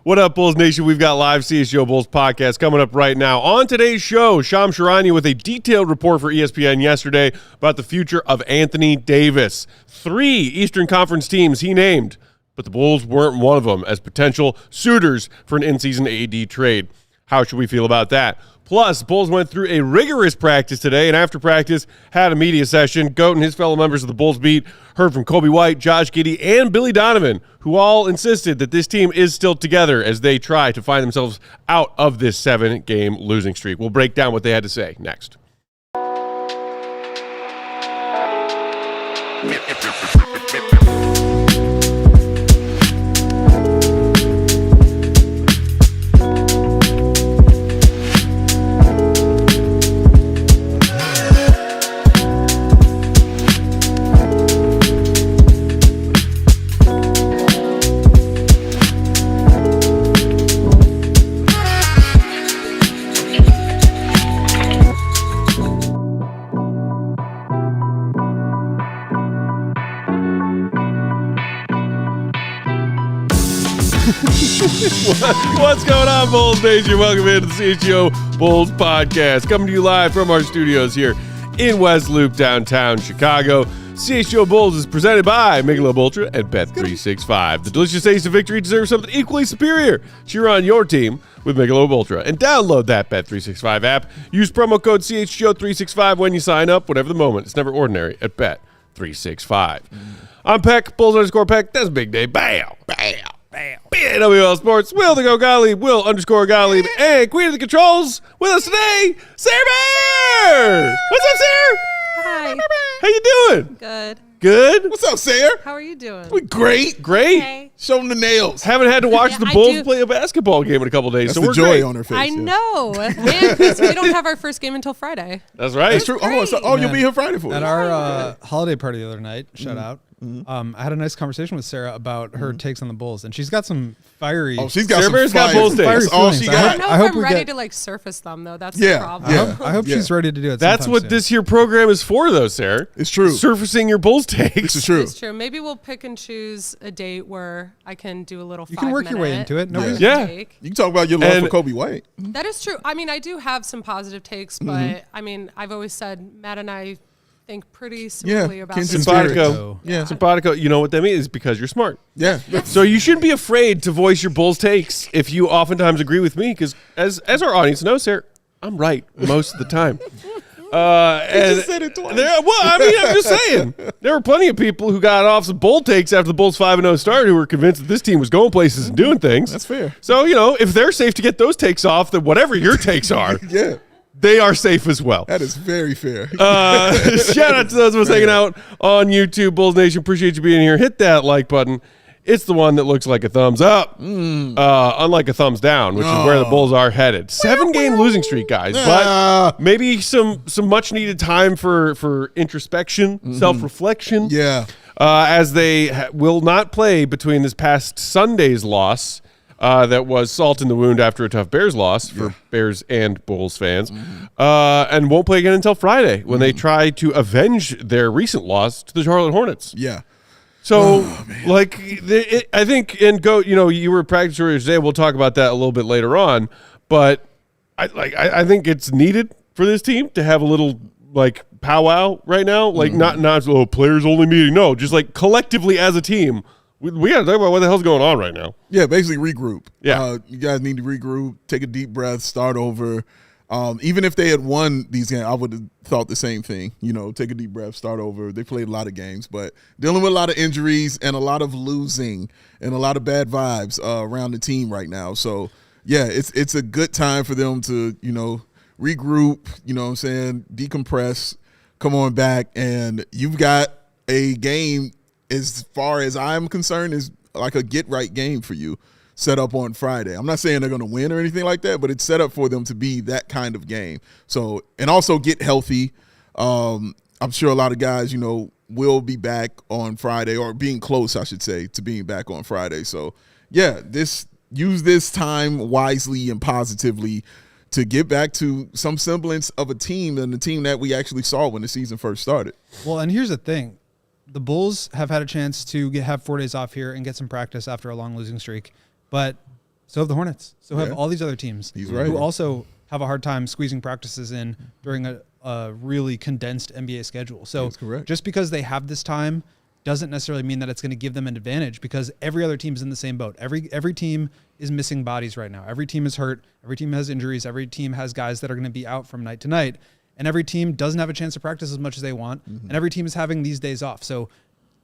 What up, Bulls Nation? We've got live CHGO Bulls podcast coming up right now. On today's show, Charania with a detailed report for ESPN yesterday about the future of Anthony Davis. 3 Eastern Conference teams he named, but the Bulls weren't one of them as potential suitors for an in-season AD trade. How should we feel about that? Plus, Bulls went through a rigorous practice today, and after practice, had a media session. Goat and his fellow members of the Bulls beat heard from Coby White, Josh Giddey, and Billy Donovan, who all insisted that this team is still together as they try to find themselves out of this 7-game losing streak. We'll break down what they had to say next. What's going on, Bulls Nation? Welcome into the CHGO Bulls podcast. Coming to you live from our studios here in West Loop, downtown Chicago. CHGO Bulls is presented by Michelob Ultra and Bet365. The delicious taste of victory deserves something equally superior. Cheer on your team with Michelob Ultra and download that Bet365 app. Use promo code CHGO365 when you sign up. Whatever the moment, it's never ordinary at Bet365. I'm Peck, Bulls_Peck. That's Big Day. Bam! Bam! Bam. BAWL Sports, Will the Go Gottlieb, Will_Gottlieb, and Queen of the Controls with us today, Sarah Bear! What's up, Sarah? Hi. How you doing? Good. Good? What's up, Sarah? How are you doing? We great. Okay. Show them the nails. Haven't had to watch Yeah, the I Bulls do. play a basketball game in a couple days, That's so the we're joy great. on her face. I yeah. know. And because we don't have our first game until Friday. That's right. That's true. Oh, you'll be here Friday for it. At our holiday party the other night, shout out, I had a nice conversation with Sarah about her takes on the Bulls, and she's got some fiery. Oh, she's got Sarah some Bear's got fire. Bulls takes. That's all she feelings. I got. don't know I if hope I'm we ready get- to like surface them though. That's Yeah, the problem. yeah. I hope she's ready to do it. That's sometime what soon. this here program is for, though, Sarah. It's true. Surfacing your Bulls takes. This is true. It's true. Maybe we'll pick and choose a date where I can do a little. You can work your way into it. No worries. Yeah. Take. You can talk about your love And- for Coby White. That is true. I mean, I do have some positive takes, but I mean, I've always said Matt and I think pretty similarly about Kinship this. spirit. Simpatico. Yeah. Simpatico, you know what that means? Because you're smart. Yeah. So you shouldn't be afraid to voice your Bulls takes if you oftentimes agree with me, because as our audience knows, Sarah, I'm right most of the time. And just said it twice. I'm just saying. There were plenty of people who got off some Bull takes after the Bulls 5-0 start who were convinced that this team was going places and doing things. That's fair. So, if they're safe to get those takes off, then whatever your takes are, Yeah. they are safe as well. That is very fair. Shout out to those of us hanging out on YouTube. Bulls Nation, appreciate you being here. Hit that like button. It's the one that looks like a thumbs up, unlike a thumbs down, which is where the Bulls are headed. 7-game losing streak, guys. But maybe some much needed time for introspection, self-reflection. Yeah. As they will not play between this past Sunday's loss that was salt in the wound after a tough Bears loss for Bears and Bulls fans, and won't play again until Friday when they try to avenge their recent loss to the Charlotte Hornets. Yeah. So, I think, and Goat, you were practice earlier today. We'll talk about that a little bit later on. But I think it's needed for this team to have a little powwow right now. Not players only meeting. No, just collectively as a team. We got to talk about what the hell's going on right now. Yeah, basically regroup. Yeah. You guys need to regroup, take a deep breath, start over. Even if they had won these games, I would have thought the same thing. Take a deep breath, start over. They played a lot of games, but dealing with a lot of injuries and a lot of losing and a lot of bad vibes around the team right now. So, yeah, it's a good time for them to, regroup, decompress, come on back, and you've got a game, as far as I'm concerned, is like a get-right game for you. Set up on Friday. I'm not saying they're going to win or anything like that, but it's set up for them to be that kind of game. So, and also get healthy. I'm sure a lot of guys, will be back on Friday, or being close, I should say, to being back on Friday. So, yeah, use this time wisely and positively to get back to some semblance of a team and the team that we actually saw when the season first started. Well, and here's the thing. The Bulls have had a chance to have 4 days off here and get some practice after a long losing streak. But So have the Hornets. So have all these other teams. He's right. Who also have a hard time squeezing practices in during a really condensed NBA schedule. So just because they have this time doesn't necessarily mean that it's going to give them an advantage, because every other team is in the same boat. Every team is missing bodies right now. Every team is hurt. Every team has injuries. Every team has guys that are going to be out from night to night. And every team doesn't have a chance to practice as much as they want. And every team is having these days off. So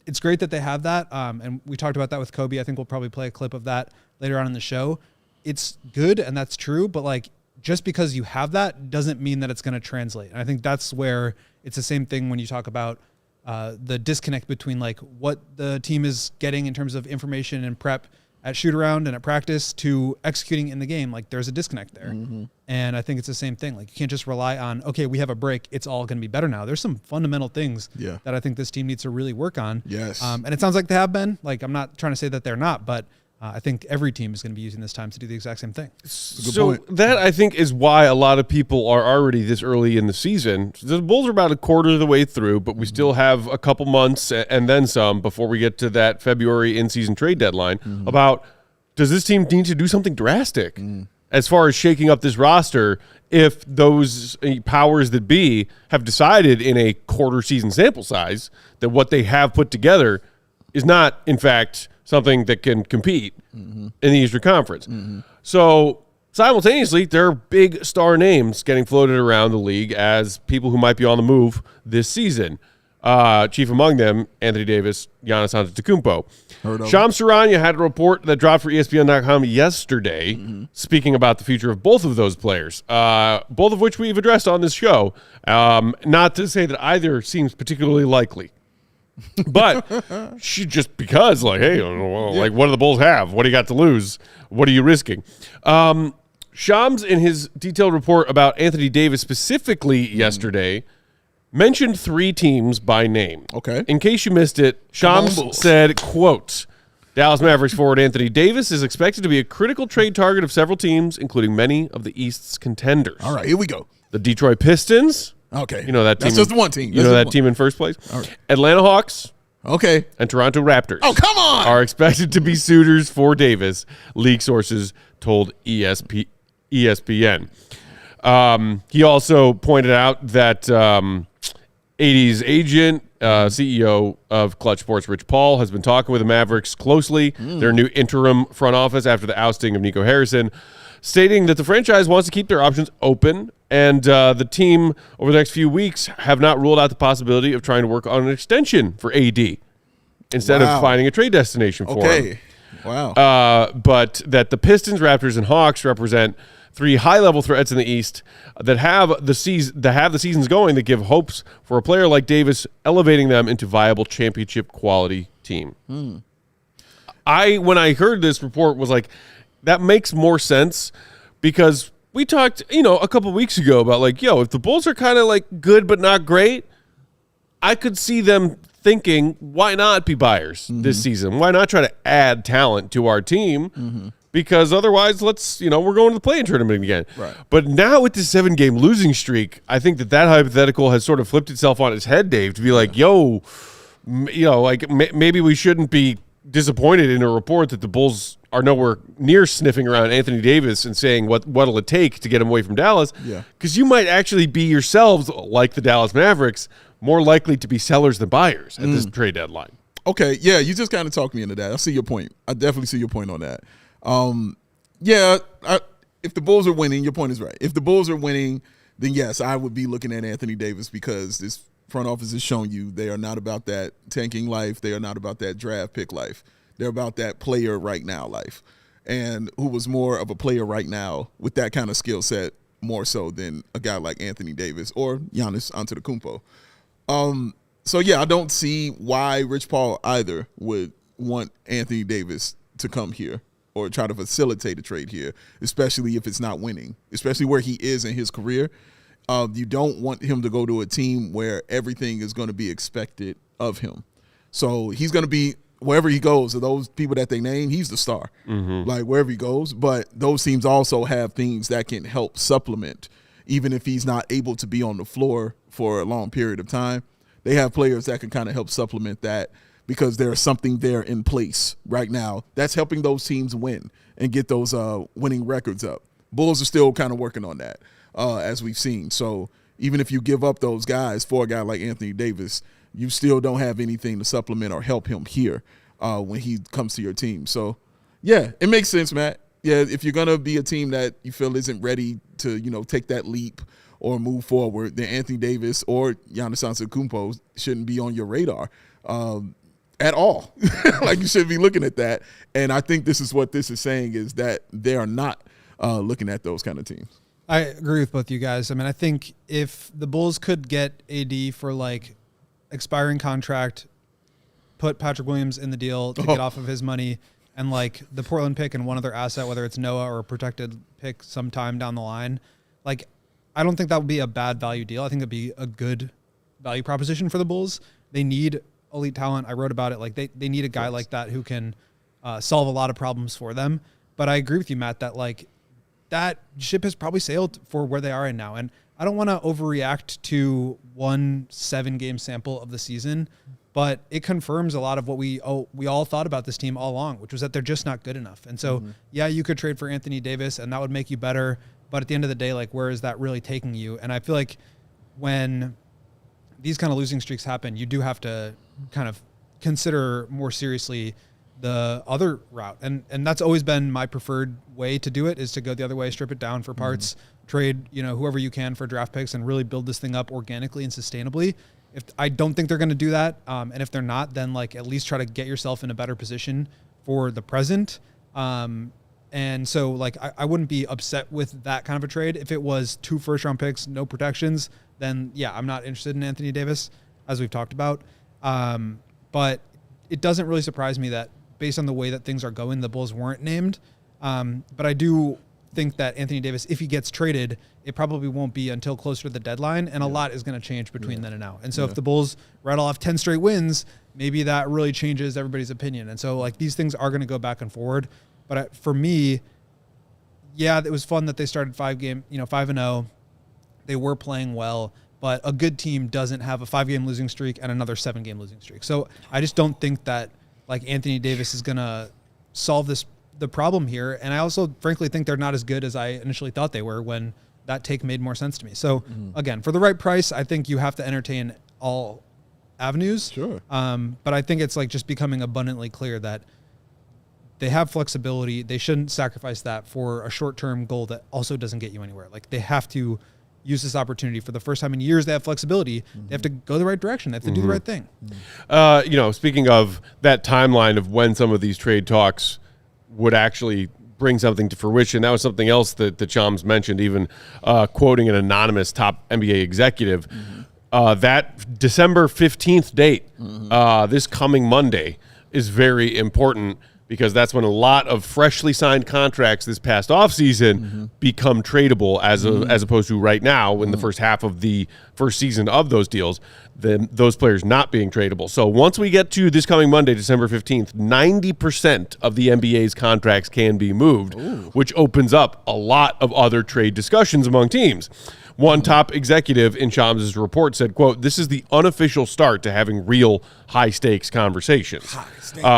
it's great that they have that. And we talked about that with Coby. I think we'll probably play a clip of that later on in the show. It's good, and that's true. But like, just because you have that doesn't mean that it's going to translate. And I think that's where it's the same thing when you talk about the disconnect between like what the team is getting in terms of information and prep at shoot around and at practice to executing in the game. Like, there's a disconnect there. And I think it's the same thing. Like, you can't just rely on, okay, we have a break, it's all going to be better now. There's some fundamental things that I think this team needs to really work on. And it sounds like they have been. Like, I'm not trying to say that they're not, but I think every team is going to be using this time to do the exact same thing. So that, I think, is why a lot of people are already this early in the season. The Bulls are about a quarter of the way through, but we still have a couple months and then some before we get to that February in-season trade deadline about, does this team need to do something drastic as far as shaking up this roster if those powers that be have decided in a quarter season sample size that what they have put together is not, in fact, something that can compete in the Eastern Conference. So simultaneously, there are big star names getting floated around the league as people who might be on the move this season. Chief among them, Anthony Davis, Giannis Antetokounmpo. Shams Charania had a report that dropped for ESPN.com yesterday speaking about the future of both of those players, both of which we've addressed on this show. Not to say that either seems particularly likely. But she just because, like, hey, like, what do the Bulls have? What do you got to lose? What are you risking? Shams, in his detailed report about Anthony Davis specifically yesterday, mentioned 3 teams by name. Okay. In case you missed it, Shams said, quote, Dallas Mavericks forward Anthony Davis is expected to be a critical trade target of several teams, including many of the East's contenders. All right, here we go. The Detroit Pistons. Okay. You know that team. That's just one team. You know that team in first place? All right. Atlanta Hawks. Okay. And Toronto Raptors. Oh, come on! Are expected to be suitors for Davis, league sources told ESPN. He also pointed out that AD's agent, CEO of Clutch Sports, Rich Paul, has been talking with the Mavericks closely, their new interim front office after the ousting of Nico Harrison, stating that the franchise wants to keep their options open, and the team over the next few weeks have not ruled out the possibility of trying to work on an extension for AD instead of finding a trade destination for him. Wow. But that the Pistons, Raptors, and Hawks represent 3 high-level threats in the East that have the seasons going that give hopes for a player like Davis, elevating them into viable championship quality team. When I heard this report, was like, that makes more sense, because we talked, a couple weeks ago about, like, if the Bulls are kind of like good but not great, I could see them thinking, why not be buyers this season? Why not try to add talent to our team? Because otherwise, we're going to the play-in tournament again. Right. But now with this 7-game losing streak, I think that hypothetical has sort of flipped itself on its head, Dave, to be like, maybe we shouldn't be disappointed in a report that the Bulls are nowhere near sniffing around Anthony Davis and saying what'll it take to get him away from Dallas. Because you might actually be yourselves, like the Dallas Mavericks, more likely to be sellers than buyers at this trade deadline. Okay, yeah, you just kind of talked me into that. I see your point. I definitely see your point on that. If the Bulls are winning, your point is right. If the Bulls are winning, then yes, I would be looking at Anthony Davis, because this front office has shown you they are not about that tanking life. They are not about that draft pick life. They're about that player right now life. And who was more of a player right now with that kind of skill set, more so than a guy like Anthony Davis or Giannis Antetokounmpo. I don't see why Rich Paul either would want Anthony Davis to come here or try to facilitate a trade here, especially if it's not winning, especially where he is in his career. You don't want him to go to a team where everything is going to be expected of him. So he's going to be, wherever he goes, to those people that they name, he's the star, like wherever he goes. But those teams also have things that can help supplement, even if he's not able to be on the floor for a long period of time. They have players that can kind of help supplement that because there's something there in place right now that's helping those teams win and get those winning records up. Bulls are still kind of working on that, as we've seen. So even if you give up those guys for a guy like Anthony Davis, you still don't have anything to supplement or help him here when he comes to your team. So, yeah, it makes sense, Matt. Yeah, if you're going to be a team that you feel isn't ready to, take that leap or move forward, then Anthony Davis or Giannis Antetokounmpo shouldn't be on your radar at all. Like, you shouldn't be looking at that. And I think this is what this is saying, is that they are not looking at those kind of teams. I agree with both you guys. I mean, I think if the Bulls could get AD for like expiring contract, put Patrick Williams in the deal to get off of his money, and like the Portland pick and one other asset, whether it's Noah or a protected pick sometime down the line, like I don't think that would be a bad value deal. I think it'd be a good value proposition for the Bulls. They need elite talent. I wrote about it. Like they need a guy like that who can solve a lot of problems for them. But I agree with you, Matt, that like that ship has probably sailed for where they are in now. And I don't want to overreact to 1 7-game sample of the season, but it confirms a lot of what we all thought about this team all along, which was that they're just not good enough. And so, yeah, you could trade for Anthony Davis and that would make you better. But at the end of the day, like, where is that really taking you? And I feel like when these kind of losing streaks happen, you do have to kind of consider more seriously the other route. And that's always been my preferred way to do it, is to go the other way, strip it down for parts, trade, whoever you can for draft picks and really build this thing up organically and sustainably. If I don't think they're going to do that. And if they're not, then like at least try to get yourself in a better position for the present. And so like, I wouldn't be upset with that kind of a trade. If it was 2 first-round picks, no protections, then yeah, I'm not interested in Anthony Davis, as we've talked about. But it doesn't really surprise me that based on the way that things are going, the Bulls weren't named. But I do think that Anthony Davis, if he gets traded, it probably won't be until closer to the deadline, and a lot is going to change between then and now. And so if the Bulls rattle off 10 straight wins, maybe that really changes everybody's opinion. And so like these things are going to go back and forward. But for me, yeah, it was fun that they started 5-0. They were playing well, but a good team doesn't have a 5-game losing streak and another 7-game losing streak. So I just don't think that like Anthony Davis is going to solve the problem here. And I also frankly think they're not as good as I initially thought they were when that take made more sense to me. So again, for the right price, I think you have to entertain all avenues. Sure. But I think it's like just becoming abundantly clear that they have flexibility. They shouldn't sacrifice that for a short-term goal that also doesn't get you anywhere. Like they have to use this opportunity for the first time in years. They have flexibility. They have to go the right direction. They have to do the right thing. Speaking of that timeline of when some of these trade talks would actually bring something to fruition, that was something else that the Chums mentioned, even quoting an anonymous top NBA executive. That December 15th date, this coming Monday, is very important because that's when a lot of freshly signed contracts this past offseason become tradable as opposed to right now in the first half of the first season of those deals, then those players not being tradable. So once we get to this coming Monday, December 15th, 90% of the NBA's contracts can be moved, which opens up a lot of other trade discussions among teams. One top executive in Shams' report said, quote, "This is the unofficial start to having real high-stakes conversations."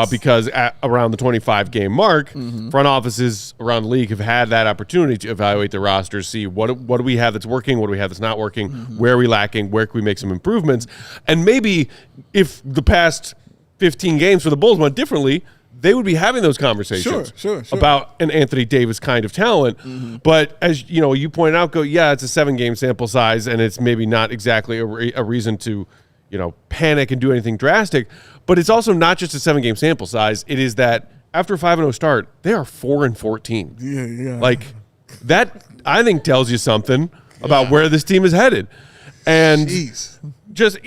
Because at around the 25-game mark, front offices around the league have had that opportunity to evaluate their rosters, see what do we have that's working, what do we have that's not working, where are we lacking, where can we make some improvements. And maybe if the past 15 games for the Bulls went differently, they would be having those conversations about an Anthony Davis kind of talent. But as you pointed out, it's a 7-game sample size, and it's maybe not exactly a reason to, panic and do anything drastic. But it's also not just a 7-game sample size. It is that after a 5-0 start, they are 4-14. Yeah. Like that, I think, tells you something about where this team is headed. And just,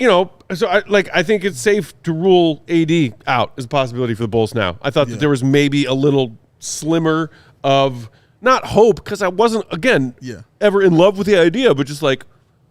so I think it's safe to rule AD out as a possibility for the Bulls now. I thought that there was maybe a little slimmer of, not hope, because I wasn't, again, ever in love with the idea, but just like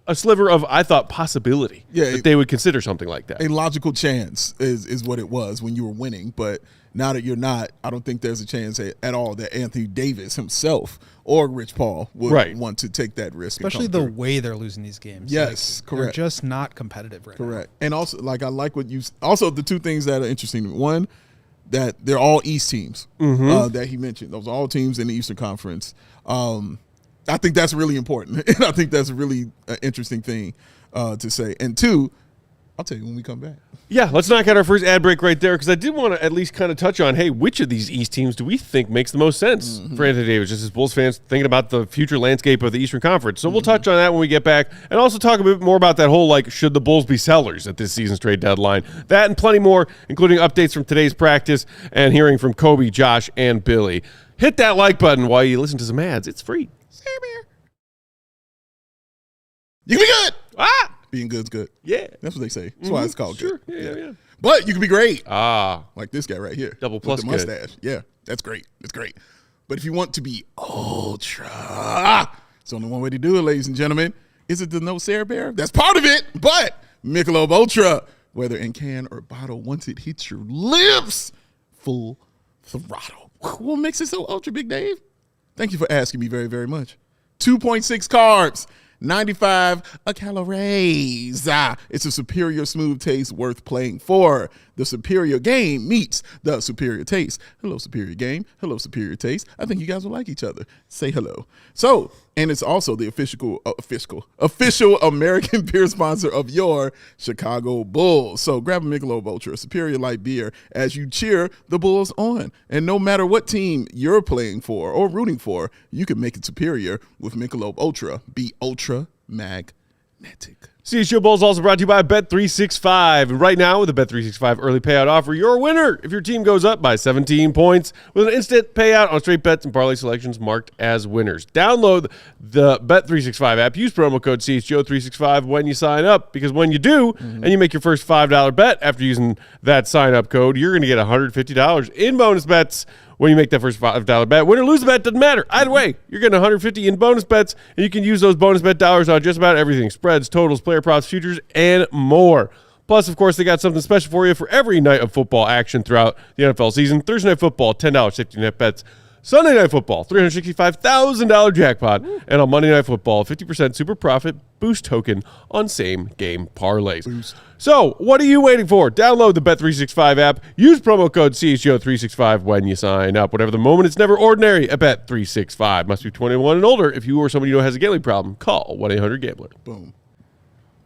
a sliver of, I thought, possibility that they would consider something like that. A logical chance is what it was when you were winning, but Now that you're not, I don't think there's a chance at all that Anthony Davis himself or Rich Paul would want to take that risk. Especially the way they're losing these games. Yes, correct. They're just not competitive right now. Correct. And also, I like what you – also, the two things that are interesting to me. One, that they're all East teams that he mentioned. Those are all teams in the Eastern Conference. I think that's really important. And I think that's a really interesting thing to say. And two, I'll tell you when we come back. Yeah, let's knock out our first ad break right there because I did want to at least kind of touch on, hey, which of these East teams do we think makes the most sense for Anthony Davis, just as Bulls fans thinking about the future landscape of the Eastern Conference. So we'll touch on that when we get back and also talk a bit more about that whole, should the Bulls be sellers at this season's trade deadline? That and plenty more, including updates from today's practice and hearing from Coby, Josh, and Billy. Hit that like button while you listen to some ads. It's free. You can be good. Ah! Being good's good. Yeah. That's what they say. That's why it's called good. Yeah. But you can be great. Like this guy right here. Double plus with the mustache. Yeah, that's great. That's great. But if you want to be ultra, it's only one way to do it, ladies and gentlemen. Is it the no Sarah Bear? That's part of it. But Michelob Ultra, whether in can or bottle, once it hits your lips, full throttle. What makes it so ultra, Big Dave? Thank you for asking me very, very much. 2.6 carbs. 95 calories. It's a superior smooth taste worth playing for. The superior game meets the superior taste. Hello, superior game. Hello, superior taste. I think you guys will like each other. Say hello. So, and it's also the official American beer sponsor of your Chicago Bulls. So grab a Michelob Ultra, a superior light beer, as you cheer the Bulls on. And no matter what team you're playing for or rooting for, you can make it superior with Michelob Ultra. Be ultra magnetic. CHGO Bulls also brought to you by Bet365. And right now, with the Bet365 early payout offer, you're a winner if your team goes up by 17 points with an instant payout on straight bets and parlay selections marked as winners. Download the Bet365 app. Use promo code CHGO365 when you sign up, because when you do and you make your first $5 bet after using that sign-up code, you're going to get $150 in bonus bets when you make that first $5 bet. Win or lose the bet, doesn't matter. Either way, you're getting $150 in bonus bets, and you can use those bonus bet dollars on just about everything: spreads, totals, player props, futures, and more. Plus, of course, they got something special for you for every night of football action throughout the NFL season. Thursday Night Football, $10 safety net bets. Sunday Night Football, $365,000 jackpot. And on Monday Night Football, 50% super profit boost token on same game parlays. Boost. So, what are you waiting for? Download the Bet365 app. Use promo code CHGO365 when you sign up. Whatever the moment, it's never ordinary at Bet365. Must be 21 and older. If you or somebody you know has a gambling problem, call 1-800-GAMBLER. Boom.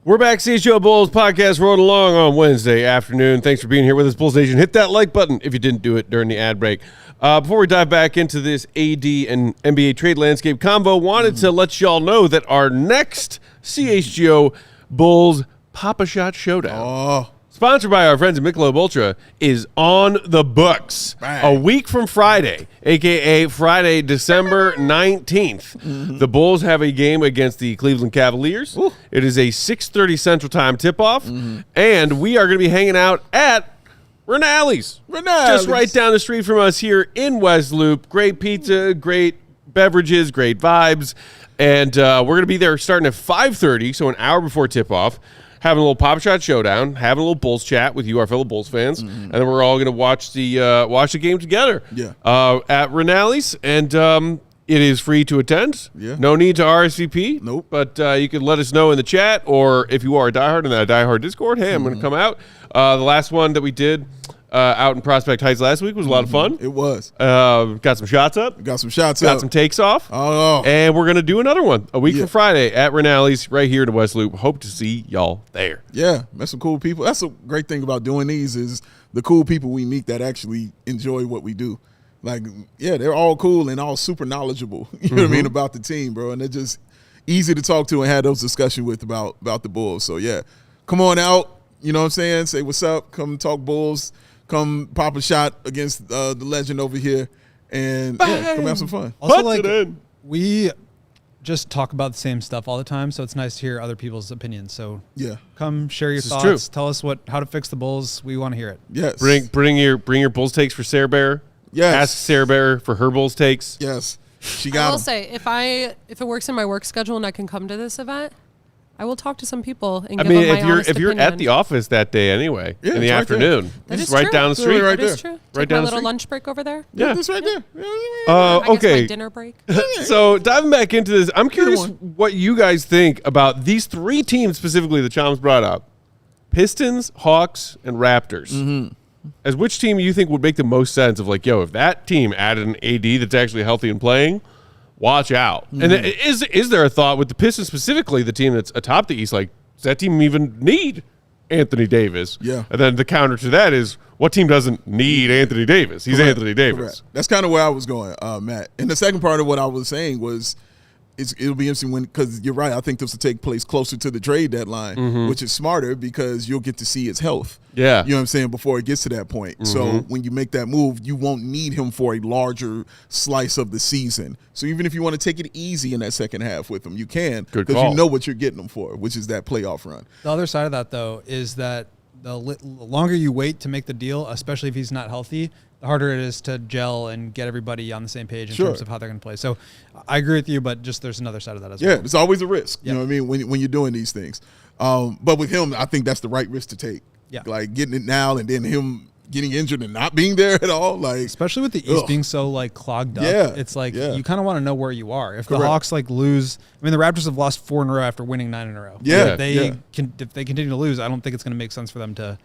We're back. CHGO Bulls podcast rolling along on Wednesday afternoon. Thanks for being here with us, Bulls Nation. Hit that like button if you didn't do it during the ad break. Before we dive back into this AD and NBA trade landscape combo, wanted to let y'all know that our next CHGO Bulls Pop-A-Shot Showdown, sponsored by our friends at Michelob Ultra, is on the books. Bang. A week from Friday, a.k.a. Friday, December 19th. The Bulls have a game against the Cleveland Cavaliers. Ooh. It is a 6:30 Central Time tip-off, and we are going to be hanging out at Rinaldi's. Just right down the street from us here in West Loop. Great pizza, great beverages, great vibes. And we're going to be there starting at 5:30, so an hour before tip-off, having a little Pop-A-Shot Showdown, having a little Bulls chat with you, our fellow Bulls fans, and then we're all going to watch the game together at Rinaldi's. And it is free to attend. Yeah. No need to RSVP. Nope. But you can let us know in the chat, or if you are a diehard in that diehard Discord, hey, I'm going to come out. The last one that we did out in Prospect Heights last week was a lot of fun. It was. Got some shots up. Got some shots up. Got some takes off. Oh. And we're going to do another one a week from Friday at Rinaldi's right here in West Loop. Hope to see y'all there. Yeah, that's some cool people. That's a great thing about doing these is the cool people we meet that actually enjoy what we do. Like, yeah, they're all cool and all super knowledgeable, you know what I mean, about the team, bro. And they're just easy to talk to and have those discussions with about the Bulls. So, yeah, come on out, you know what I'm saying? Say what's up, come talk Bulls, come pop a shot against the legend over here, and come have some fun. Also, we just talk about the same stuff all the time, so it's nice to hear other people's opinions. So come share your thoughts. Tell us how to fix the Bulls. We want to hear it. Yes. Bring your Bulls takes for Sarah Bear. Yes. Ask Sarah Bear for her Bulls takes. Yes. She got I will say, if it works in my work schedule and I can come to this event, I will talk to some people and I give mean, them my honest if you're opinion. at the office that day anyway, Yeah, in the it's right afternoon, That just is right true. down the street, Right That is there. true. Right Take down my the little street. lunch break over there. Yeah. Just right there. I guess Okay. my dinner break. So diving back into this, I'm curious what you guys think about these three teams specifically that Chom's brought up: Pistons, Hawks, and Raptors. Mm-hmm. As which team you think would make the most sense of like, yo, if that team added an AD that's actually healthy and playing, watch out. Mm-hmm. And is there a thought with the Pistons specifically, the team that's atop the East, like, does that team even need Anthony Davis? Yeah. And then the counter to that is, what team doesn't need Anthony Davis? He's Correct. Anthony Davis. Correct. That's kind of where I was going, Matt. And the second part of what I was saying was, it'll be interesting because you're right. I think this will take place closer to the trade deadline, which is smarter because you'll get to see his health. Yeah. You know what I'm saying? Before it gets to that point. So when you make that move, you won't need him for a larger slice of the season. So even if you want to take it easy in that second half with him, you can because you know what you're getting him for, which is that playoff run. The other side of that, though, is that the longer you wait to make the deal, especially if he's not healthy, the harder it is to gel and get everybody on the same page in terms of how they're going to play. So I agree with you, but just there's another side of that as well. Yeah, there's always a risk. You know what I mean? When you're doing these things. But with him, I think that's the right risk to take. Yeah. Like getting it now and then him getting injured and not being there at all. Like, especially with the East being so like clogged up. Yeah, it's like yeah. you kind of want to know where you are. If Correct. the Hawks like lose, I mean the Raptors have lost 4 in a row after winning 9 in a row. Yeah, If they continue to lose, I don't think it's going to make sense for them to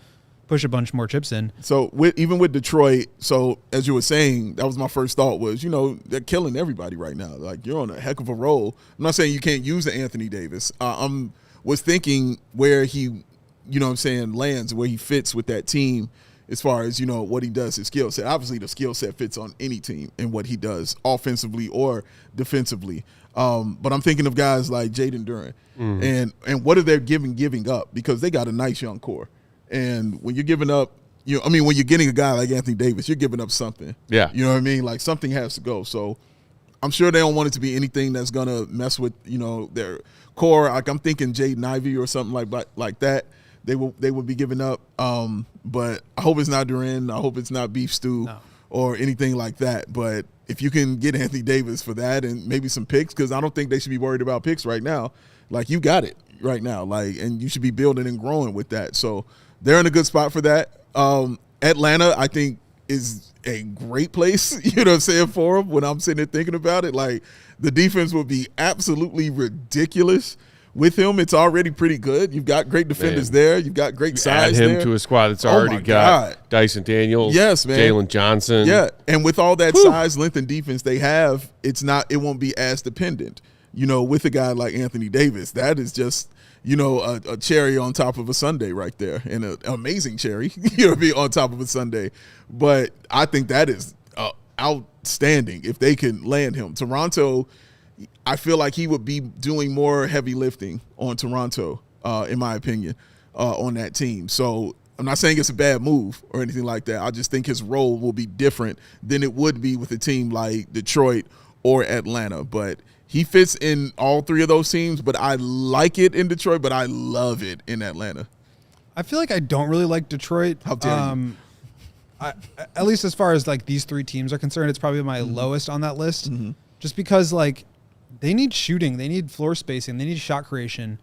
push a bunch more chips in. So even with Detroit, so as you were saying, that was my first thought was, they're killing everybody right now. Like, you're on a heck of a roll. I'm not saying you can't use the Anthony Davis. Was thinking where he, lands, where he fits with that team as far as, what he does, his skill set. Obviously, the skill set fits on any team and what he does offensively or defensively. But I'm thinking of guys like Jaden Duren and what are they giving up? Because they got a nice young core. And when you're giving up, when you're getting a guy like Anthony Davis, you're giving up something. Yeah. You know what I mean? Like, something has to go. So I'm sure they don't want it to be anything that's going to mess with, their core. Like, I'm thinking Jaden Ivey or something like that. They will be giving up. But I hope it's not Duren. I hope it's not Beef Stew or anything like that. But if you can get Anthony Davis for that and maybe some picks, because I don't think they should be worried about picks right now. Like, you got it right now. Like, and you should be building and growing with that. So they're in a good spot for that. Atlanta, I think, is a great place, for them when I'm sitting there thinking about it. Like, the defense will be absolutely ridiculous with him. It's already pretty good. You've got great defenders there. You've got great size add him there. to a squad that's already got Dyson Daniels, yes, man, Jalen Johnson. Yeah, and with all that size, length, and defense they have, it won't be as dependent. With a guy like Anthony Davis, that is just a cherry on top of a sundae right there, and an amazing cherry, on top of a sundae. But I think that is outstanding if they can land him. Toronto, I feel like he would be doing more heavy lifting on Toronto, in my opinion, on that team. So I'm not saying it's a bad move or anything like that. I just think his role will be different than it would be with a team like Detroit or Atlanta. But he fits in all three of those teams, but I like it in Detroit, but I love it in Atlanta. I feel like I don't really like Detroit. How dare you? At least as far as like these three teams are concerned, it's probably my lowest on that list. Just because like they need shooting, they need floor spacing, they need shot creation.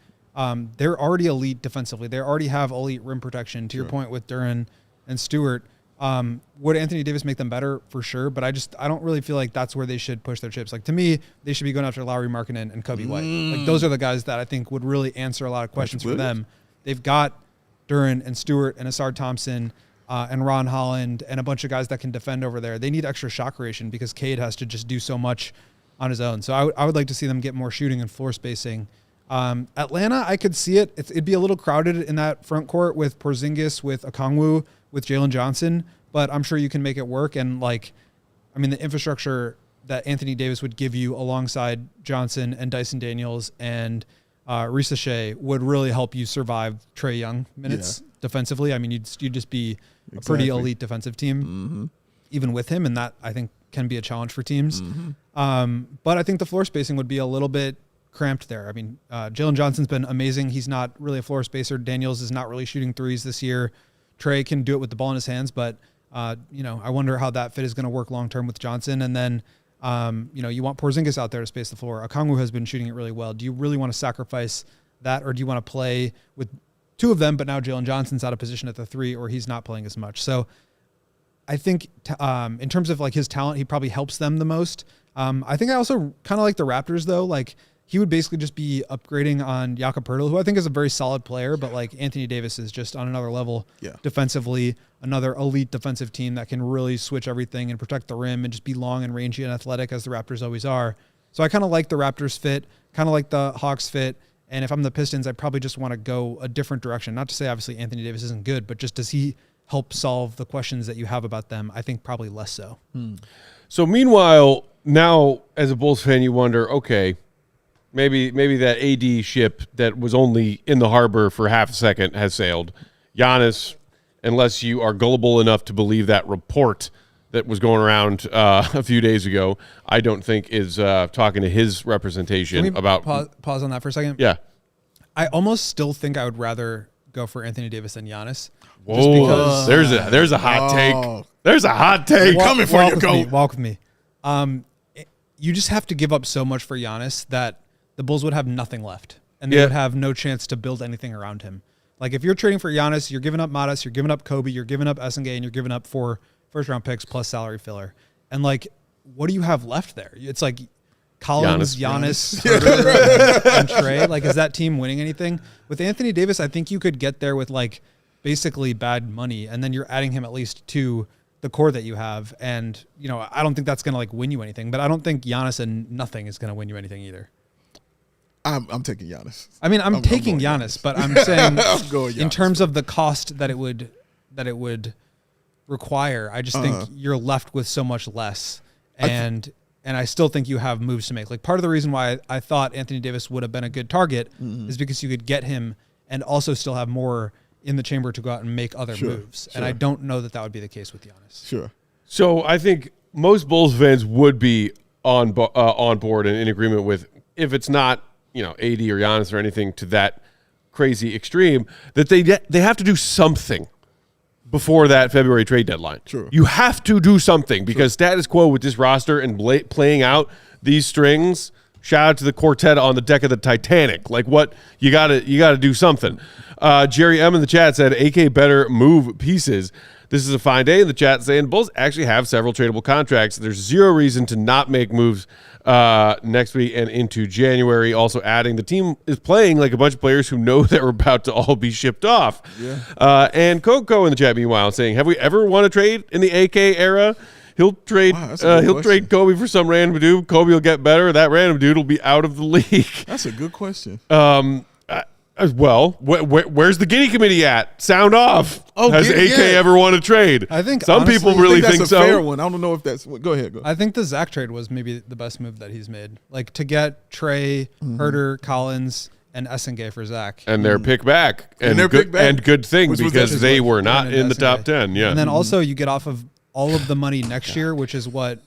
They're already elite defensively. They already have elite rim protection. To your point with Duren and Stewart, would Anthony Davis make them better? For sure, but I don't really feel like that's where they should push their chips. Like, to me, they should be going after Lowry Markkanen and Coby White. Like, those are the guys that I think would really answer a lot of questions for them. They've got Duren and Stewart and Asar Thompson and Ron Holland and a bunch of guys that can defend over there. They need extra shot creation because Cade has to just do so much on his own. So I would like to see them get more shooting and floor spacing. Atlanta, I could see it. It'd be a little crowded in that front court with Porzingis, with Okongwu, with Jalen Johnson, but I'm sure you can make it work. And the infrastructure that Anthony Davis would give you alongside Johnson and Dyson Daniels and Risa Shea would really help you survive Trae Young minutes defensively. I mean, you'd just be a pretty elite defensive team, even with him, and that I think can be a challenge for teams. But I think the floor spacing would be a little bit cramped there. I mean, Jalen Johnson's been amazing. He's not really a floor spacer. Daniels is not really shooting threes this year. Trae can do it with the ball in his hands, but I wonder how that fit is going to work long term with Johnson. And then you want Porzingis out there to space the floor. Okongwu has been shooting it really well. Do you really want to sacrifice that, or do you want to play with two of them, but now Jalen Johnson's out of position at the 3, or he's not playing as much? So I think in terms of like his talent, he probably helps them the most. I think I also kind of like the Raptors though. Like he would basically just be upgrading on Jakob Poeltl, who I think is a very solid player, but like Anthony Davis is just on another level defensively, another elite defensive team that can really switch everything and protect the rim and just be long and rangy and athletic as the Raptors always are. So I kind of like the Raptors fit, kind of like the Hawks fit. And if I'm the Pistons, I probably just want to go a different direction. Not to say obviously Anthony Davis isn't good, but just does he help solve the questions that you have about them? I think probably less so. So meanwhile, now as a Bulls fan, you wonder, okay, maybe that AD ship that was only in the harbor for half a second has sailed. Giannis, unless you are gullible enough to believe that report that was going around a few days ago, I don't think is talking to his representation about. Pause on that for a second. Yeah. I almost still think I would rather go for Anthony Davis than Giannis. Whoa, just because there's a hot take. There's a hot take coming for you. Go walk with me. You just have to give up so much for Giannis that the Bulls would have nothing left, and they would have no chance to build anything around him. Like if you're trading for Giannis, you're giving up Modest, you're giving up Coby, you're giving up Essengay, and you're giving up 4 first-round picks plus salary filler. And like, what do you have left there? It's like Collins, Giannis, and Trey. Like, is that team winning anything? With Anthony Davis, I think you could get there with like basically bad money, and then you're adding him at least to the core that you have. And, you know, I don't think that's going to like win you anything, but I don't think Giannis and nothing is going to win you anything either. I'm taking Giannis. I mean, I'm taking Giannis, but I'm saying in terms of the cost that it would require, I just think you're left with so much less. And I still think you have moves to make. Like part of the reason why I thought Anthony Davis would have been a good target is because you could get him and also still have more in the chamber to go out and make other moves. And I don't know that would be the case with Giannis. Sure. So I think most Bulls fans would be on board and in agreement with, if it's not, you know, AD or Giannis or anything to that crazy extreme, that they have to do something before that February trade deadline. True. You have to do something because status quo with this roster and playing out these strings. Shout out to the quartet on the deck of the Titanic. Like what you gotta do something. Jerry M in the chat said, AK better move pieces. This is a fine day in the chat saying Bulls actually have several tradable contracts. There's zero reason to not make moves next week and into January. Also adding, the team is playing like a bunch of players who know that we're about to all be shipped off. Yeah. And Coco in the chat meanwhile saying, have we ever won a trade in the AK era? He'll trade trade Coby for some random dude. Coby will get better. That random dude will be out of the league. That's a good question. Well, where's the Giddey committee at? Sound off. Has AK ever won a trade? I think some honestly, people really think that's so. A fair one. I don't know if that's. Go ahead. I think the Zach trade was maybe the best move that he's made. Like to get Trey, Herter, Collins, and Essengay for Zach, and their pick back, and good thing because they were not in the top 10. Yeah, and then also you get off of all of the money next year, which is what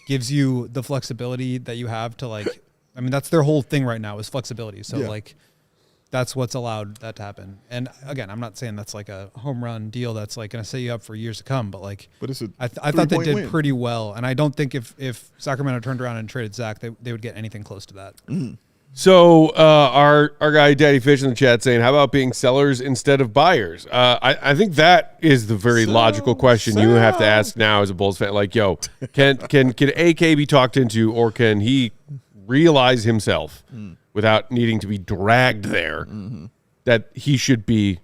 gives you the flexibility that you have to like. I mean, that's their whole thing right now is flexibility. So like. That's what's allowed that to happen. And again, I'm not saying that's like a home run deal that's like going to set you up for years to come, but like, I thought they did pretty well. And I don't think if Sacramento turned around and traded Zach, they would get anything close to that. So our guy Daddy Fish in the chat saying, how about being sellers instead of buyers? I think that is the very logical question you have to ask now as a Bulls fan. Like, yo, can AK be talked into, or can he realize himself without needing to be dragged there, that he should be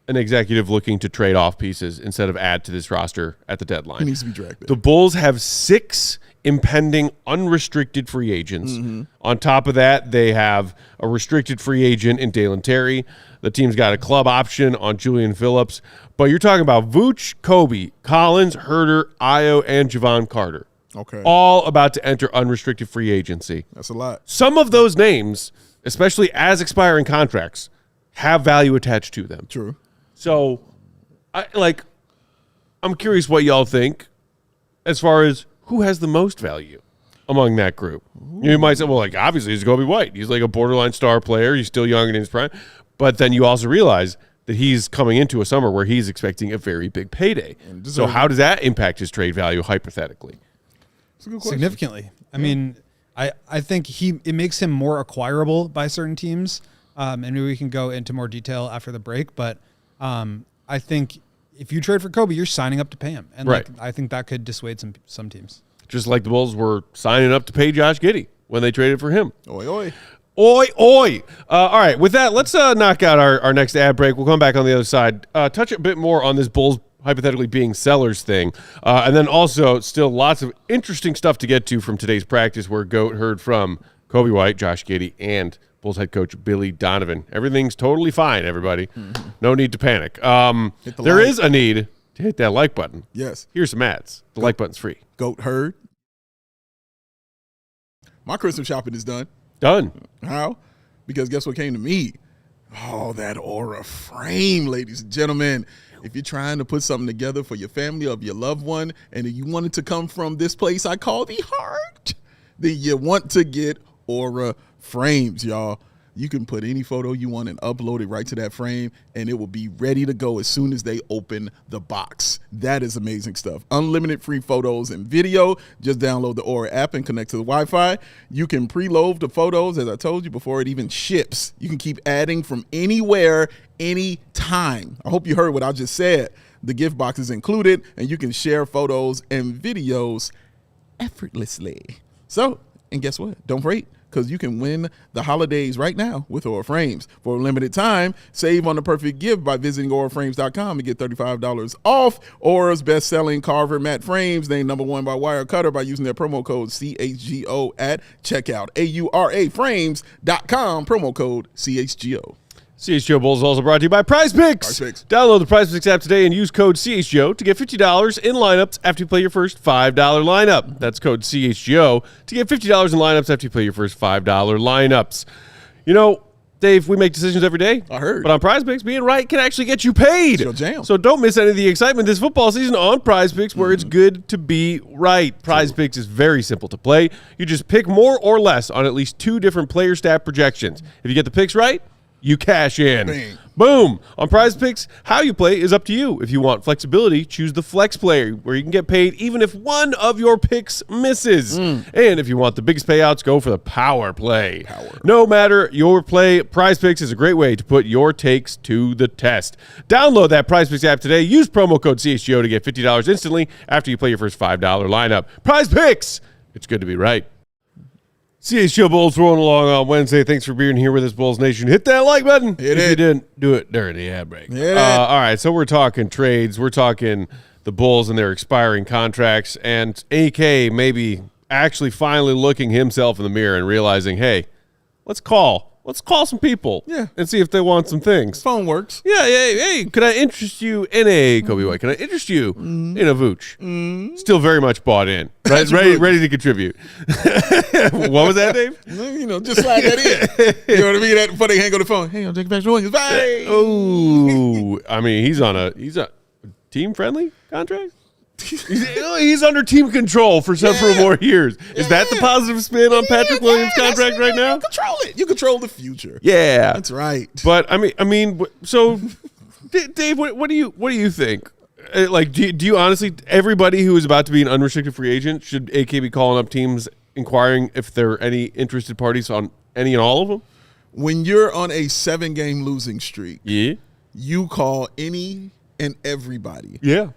an executive looking to trade off pieces instead of add to this roster at the deadline? He needs to be dragged there. The Bulls have 6 impending unrestricted free agents. On top of that, they have a restricted free agent in Dalen Terry. The team's got a club option on Julian Phillips. But you're talking about Vooch, Coby, Collins, Herter, Ayo, and Javon Carter. Okay. All about to enter unrestricted free agency. That's a lot. Some of those names, especially as expiring contracts, have value attached to them. True. So, I'm curious what y'all think as far as who has the most value among that group. You might say, well, like, obviously it's Coby White. He's like a borderline star player. He's still young and in his prime. But then you also realize that he's coming into a summer where he's expecting a very big payday. So how does that impact his trade value hypothetically? Significantly. I mean, I think it makes him more acquirable by certain teams and maybe we can go into more detail after the break. But I think if you trade for Coby, you're signing up to pay him, and right. I think that could dissuade some teams. Just like the Bulls were signing up to pay Josh Giddey when they traded for him. Oi, oi. Oi, oi. All right, with that, let's knock out our next ad break. We'll come back on the other side, touch a bit more on this Bulls hypothetically being sellers thing, and then also still lots of interesting stuff to get to from today's practice where Goat heard from Coby White, Josh Giddey, and Bulls head coach Billy Donovan. Everything's totally fine, everybody. Mm-hmm. No need to panic. There is a need to hit that like button. Yes. Here's some ads. The like button's free. Goat heard. My Christmas shopping is done. Done. How? Because guess what came to me? Oh, that Aura frame, ladies and gentlemen. If you're trying to put something together for your family or your loved one, and you want it to come from this place I call the heart, then you want to get Aura frames, y'all. You can put any photo you want and upload it right to that frame, and it will be ready to go as soon as they open the box. That is amazing stuff. Unlimited free photos and video. Just download the Aura app and connect to the Wi-Fi. You can preload the photos, as I told you, before it even ships. You can keep adding from anywhere, anytime. I hope you heard what I just said. The gift box is included, and you can share photos and videos effortlessly. So, and guess what? Don't wait, because you can win the holidays right now with Aura Frames. For a limited time, save on the perfect gift by visiting auraframes.com and get $35 off Aura's best-selling carver matte frames, named #1 by Wirecutter, by using their promo code CHGO at checkout. AURAFrames.com, promo code CHGO. CHGO Bulls is also brought to you by Prize Picks. Download the Prize Picks app today and use code CHGO to get $50 in lineups after you play your first $5 lineup. That's code CHGO to get $50 in lineups after you play your first $5 lineups. You know, Dave, we make decisions every day. I heard. But on Prize Picks, being right can actually get you paid. It's your jam. So don't miss any of the excitement this football season on Prize Picks, where it's good to be right. Prize Picks is very simple to play. You just pick more or less on at least 2 different player stat projections. If you get the picks right, you cash in. Bang. Boom. On Prize Picks, how you play is up to you. If you want flexibility, choose the flex player, where you can get paid even if one of your picks misses. And if you want the biggest payouts, go for the power play. No matter your play, Prize Picks is a great way to put your takes to the test. Download that Prize Picks app today. Use promo code CHGO to get $50 instantly after you play your first $5 lineup. Prize Picks. It's good to be right. CHGO Bulls rolling along on Wednesday. Thanks for being here with us, Bulls Nation. Hit that like button. If you didn't, do it during the ad break. All right, so we're talking trades. We're talking the Bulls and their expiring contracts, and AK maybe actually finally looking himself in the mirror and realizing, hey, let's call some people and see if they want some things. Phone works. Yeah, hey, can I interest you in a Coby White? Can I interest you in a Vuč? Still very much bought in. Right, ready to contribute. What was that, Dave? You know, just slide that in. You know what I mean? That before they hang on the phone. Hey, I'm taking back the wings. Bye. Oh, I mean, he's a team-friendly contract? He's under team control for several more years. Is that the positive spin on Patrick Williams' contract right now? You control it. You control the future. Yeah, that's right. But I mean, so Dave, what do you think? Like, do you honestly, everybody who is about to be an unrestricted free agent, should AK be calling up teams inquiring if there are any interested parties on any and all of them? When you're on a 7-game losing streak, you call any and everybody. Yeah.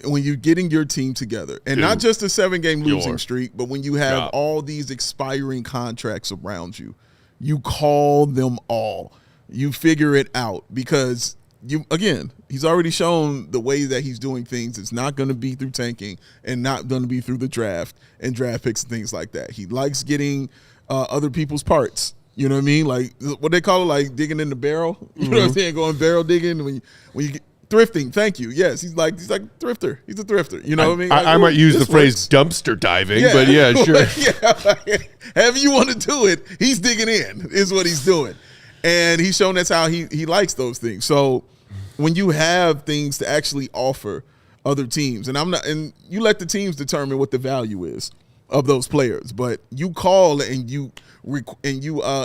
When you're getting your team together, and not just a 7-game losing streak, but when you have all these expiring contracts around you, you call them all. You figure it out, because he's already shown the way that he's doing things. It's not going to be through tanking and not going to be through the draft and draft picks and things like that. He likes getting other people's parts. You know what I mean? Like what they call it, like digging in the barrel. You know what I'm saying? Going barrel digging when you get thrifting. Thank you. Yes, he's like thrifter. He's a thrifter. You know what I mean? Like, I might use the phrase dumpster diving, but yeah, sure. However you want to do it, he's digging in is what he's doing. And he's shown that's how he likes those things. So when you have things to actually offer other teams, and you let the teams determine what the value is of those players, but you call and you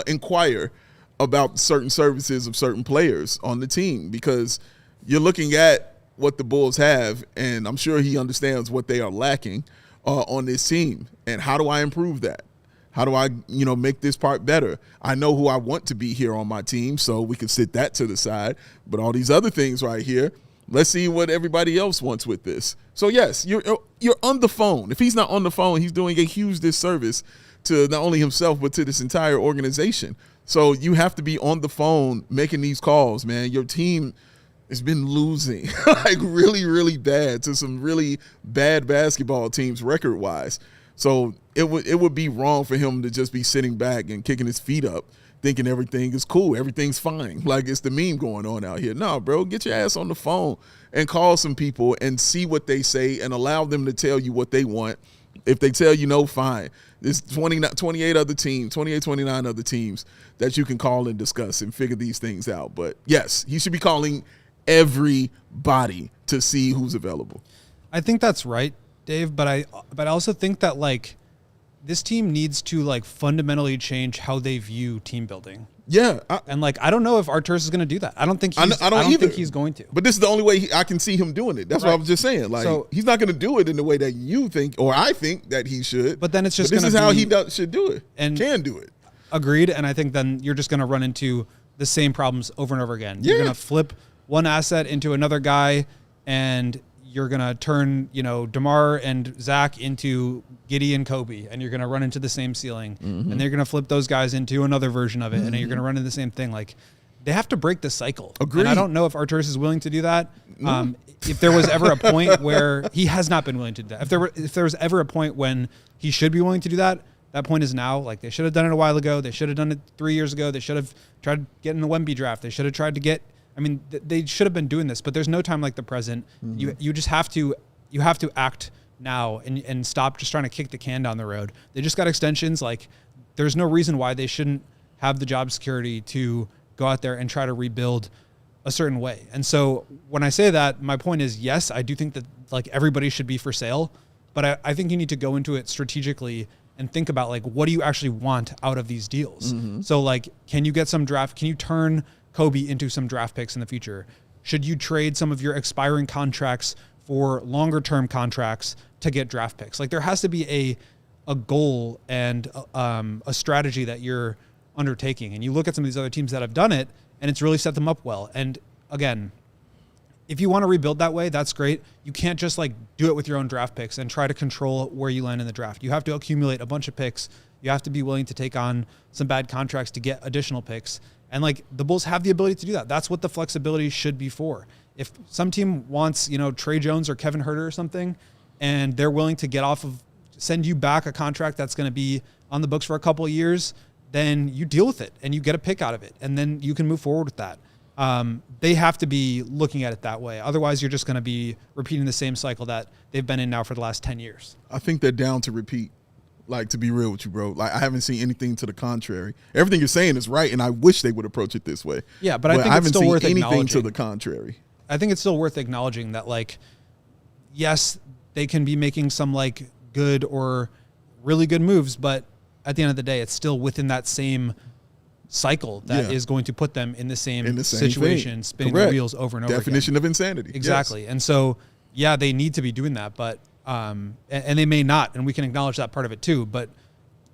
inquire about certain services of certain players on the team, because you're looking at what the Bulls have, and I'm sure he understands what they are lacking on this team. And how do I improve that? How do I, make this part better? I know who I want to be here on my team, so we can sit that to the side. But all these other things right here, let's see what everybody else wants with this. So, yes, you're on the phone. If he's not on the phone, he's doing a huge disservice to not only himself but to this entire organization. So you have to be on the phone making these calls, man. Your team has been losing like really, really bad to some really bad basketball teams record-wise. So it would be wrong for him to just be sitting back and kicking his feet up, thinking everything is cool, everything's fine, like it's the meme going on out here. No, bro, get your ass on the phone and call some people and see what they say and allow them to tell you what they want. If they tell you no, fine. There's 28 other teams, 28, 29 other teams that you can call and discuss and figure these things out. But, yes, he should be calling everybody to see who's available. I think that's right, Dave, but I also think that like this team needs to like fundamentally change how they view team building. Yeah, I don't know if Arturas is going to do that. I don't think he's. I don't think he's going to. But this is the only way I can see him doing it. That's what I was just saying. Like he's not going to do it in the way that you think or I think that he should. But then it's just this is how he should do it and can do it. Agreed. And I think then you're just going to run into the same problems over and over again. You're going to flip one asset into another guy, and you're going to turn, DeMar and Zach into Giddey and Coby, and you're going to run into the same ceiling. Mm-hmm. And they're going to flip those guys into another version of it, and you're going to run into the same thing. Like, they have to break the cycle. Agreed. And I don't know if Arturas is willing to do that. If there was ever a point where he has not been willing to do that, if there was ever a point when he should be willing to do that, that point is now. Like, they should have done it a while ago. They should have done it 3 years ago. They should have tried to get in the Wemby draft. They should have tried to get – I mean, they should have been doing this, but there's no time like the present. Mm-hmm. You just have to act now and stop just trying to kick the can down the road. They just got extensions. Like, there's no reason why they shouldn't have the job security to go out there and try to rebuild a certain way. And so when I say that, my point is, yes, I do think that like everybody should be for sale, but I think you need to go into it strategically and think about like, what do you actually want out of these deals? Mm-hmm. So like, can you get some draft? Can you turn Coby into some draft picks in the future? Should you trade some of your expiring contracts for longer term contracts to get draft picks? Like, there has to be a goal and a strategy that you're undertaking. And you look at some of these other teams that have done it, and it's really set them up well. And again, if you want to rebuild that way, that's great. You can't just like do it with your own draft picks and try to control where you land in the draft. You have to accumulate a bunch of picks. You have to be willing to take on some bad contracts to get additional picks. And like, the Bulls have the ability to do that. That's what the flexibility should be for. If some team wants, Trey Jones or Kevin Huerter or something, and they're willing to send you back a contract that's going to be on the books for a couple of years, then you deal with it and you get a pick out of it. And then you can move forward with that. They have to be looking at it that way. Otherwise, you're just going to be repeating the same cycle that they've been in now for the last 10 years. I think they're down to repeat. Like, to be real with you, bro, like, I haven't seen anything to the contrary. Everything you're saying is right, and I wish they would approach it this way. Yeah, but I think it's still worth acknowledging. I haven't seen anything to the contrary. I think it's still worth acknowledging that, like, yes, they can be making some, like, good or really good moves, but at the end of the day, it's still within that same cycle that is going to put them in the same situation, spinning the wheels over and over again. Definition of insanity. Exactly. Yes. And so, yeah, they need to be doing that, but and they may not, and we can acknowledge that part of it too, but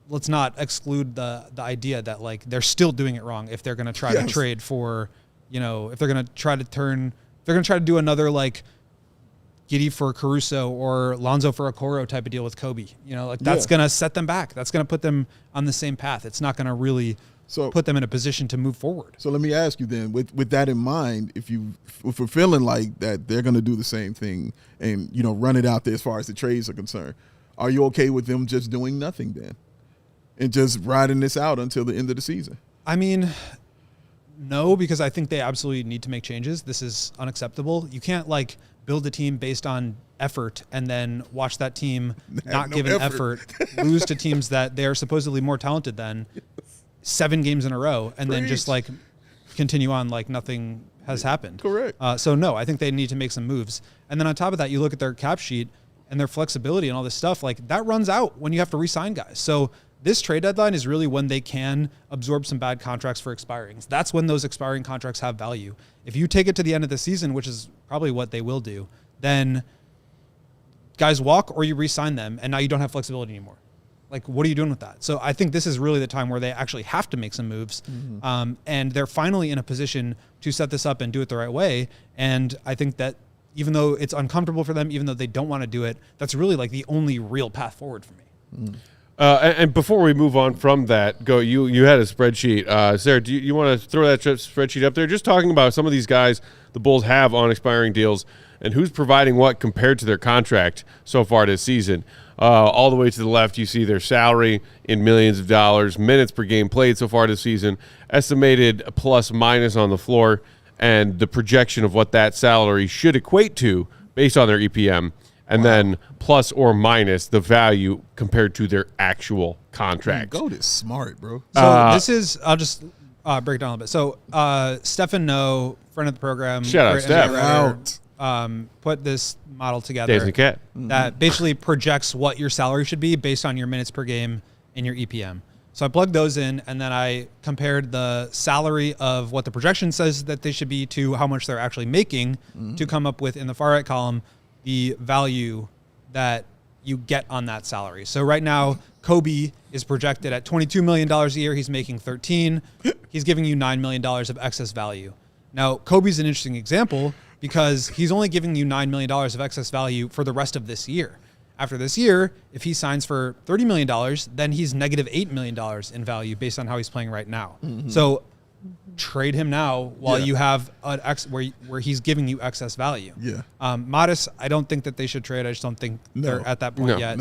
let's not exclude the idea that like they're still doing it wrong if they're going to try to trade for, if they're going to try to do another like Giddey for Caruso or Lonzo for Okoro type of deal with Coby. That's going to set them back. That's going to put them on the same path. It's not going to really put them in a position to move forward. So let me ask you then, with that in mind, if we're feeling like that they're going to do the same thing and, run it out there as far as the trades are concerned, are you okay with them just doing nothing then and just riding this out until the end of the season? I mean, no, because I think they absolutely need to make changes. This is unacceptable. You can't like build a team based on effort and then watch that team not give an effort lose to teams that they're supposedly more talented than 7 games in a row and then just like continue on like nothing has happened. Correct. So no, I think they need to make some moves. And then on top of that, you look at their cap sheet and their flexibility and all this stuff, like that runs out when you have to re-sign guys. So this trade deadline is really when they can absorb some bad contracts for expirings. That's when those expiring contracts have value. If you take it to the end of the season, which is probably what they will do, then guys walk or you re-sign them and now you don't have flexibility anymore. Like, what are you doing with that? So I think this is really the time where they actually have to make some moves. And they're finally in a position to set this up and do it the right way. And I think that even though it's uncomfortable for them, even though they don't want to do it, that's really like the only real path forward for me. And before we move on from that, you had a spreadsheet. Sarah, do you want to throw that spreadsheet up there? Just talking about some of these guys the Bulls have on expiring deals and who's providing what compared to their contract so far this season. All the way to the left, you see their salary in millions of dollars, minutes per game played so far this season, estimated plus minus on the floor, and the projection of what that salary should equate to based on their EPM, and then plus or minus the value compared to their actual contract. Goat is smart, bro. So this is, I'll just break it down a little bit. So Stefan No, friend of the program. Shout out, Steph. Put this model together Dave's and Cat. that basically projects what your salary should be based on your minutes per game and your EPM. So I plugged those in, and then I compared the salary of what the projection says that they should be to how much they're actually making to come up with, in the far right column, the value that you get on that salary. So right now, Coby is projected at $22 million a year. He's making 13. He's giving you $9 million of excess value. Now, Coby's an interesting example because he's only giving you $9 million of excess value for the rest of this year. After this year, if he signs for $30 million, then he's negative $8 million in value based on how he's playing right now. So trade him now while you have an where he's giving you excess value. Modest, I don't think that they should trade. I just don't think they're at that point yet.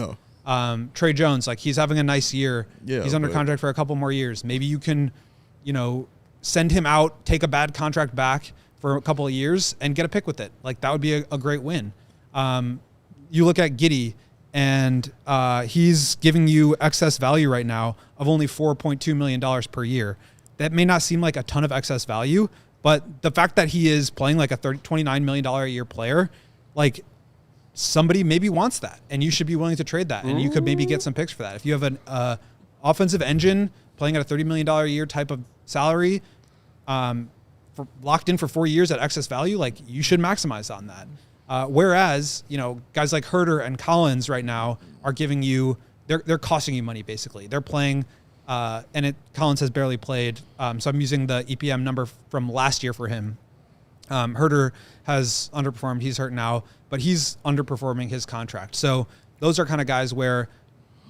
Trey Jones, like, he's having a nice year. He's under contract for a couple more years. Maybe you can, send him out, take a bad contract back for a couple of years and get a pick with it. Like, that would be a great win. You look at Giddey, and he's giving you excess value right now of only $4.2 million per year. That may not seem like a ton of excess value, but the fact that he is playing like a $29 million a year player, like, somebody maybe wants that, and you should be willing to trade that, and you could maybe get some picks for that. If you have an offensive engine playing at a $30 million a year type of salary, locked in for 4 years at excess value, like, you should maximize on that. Whereas, guys like Herter and Collins right now are giving you, they're costing you money, basically. They're playing, Collins has barely played, so I'm using the EPM number from last year for him. Herter has underperformed. He's hurt now, but he's underperforming his contract. So those are kind of guys where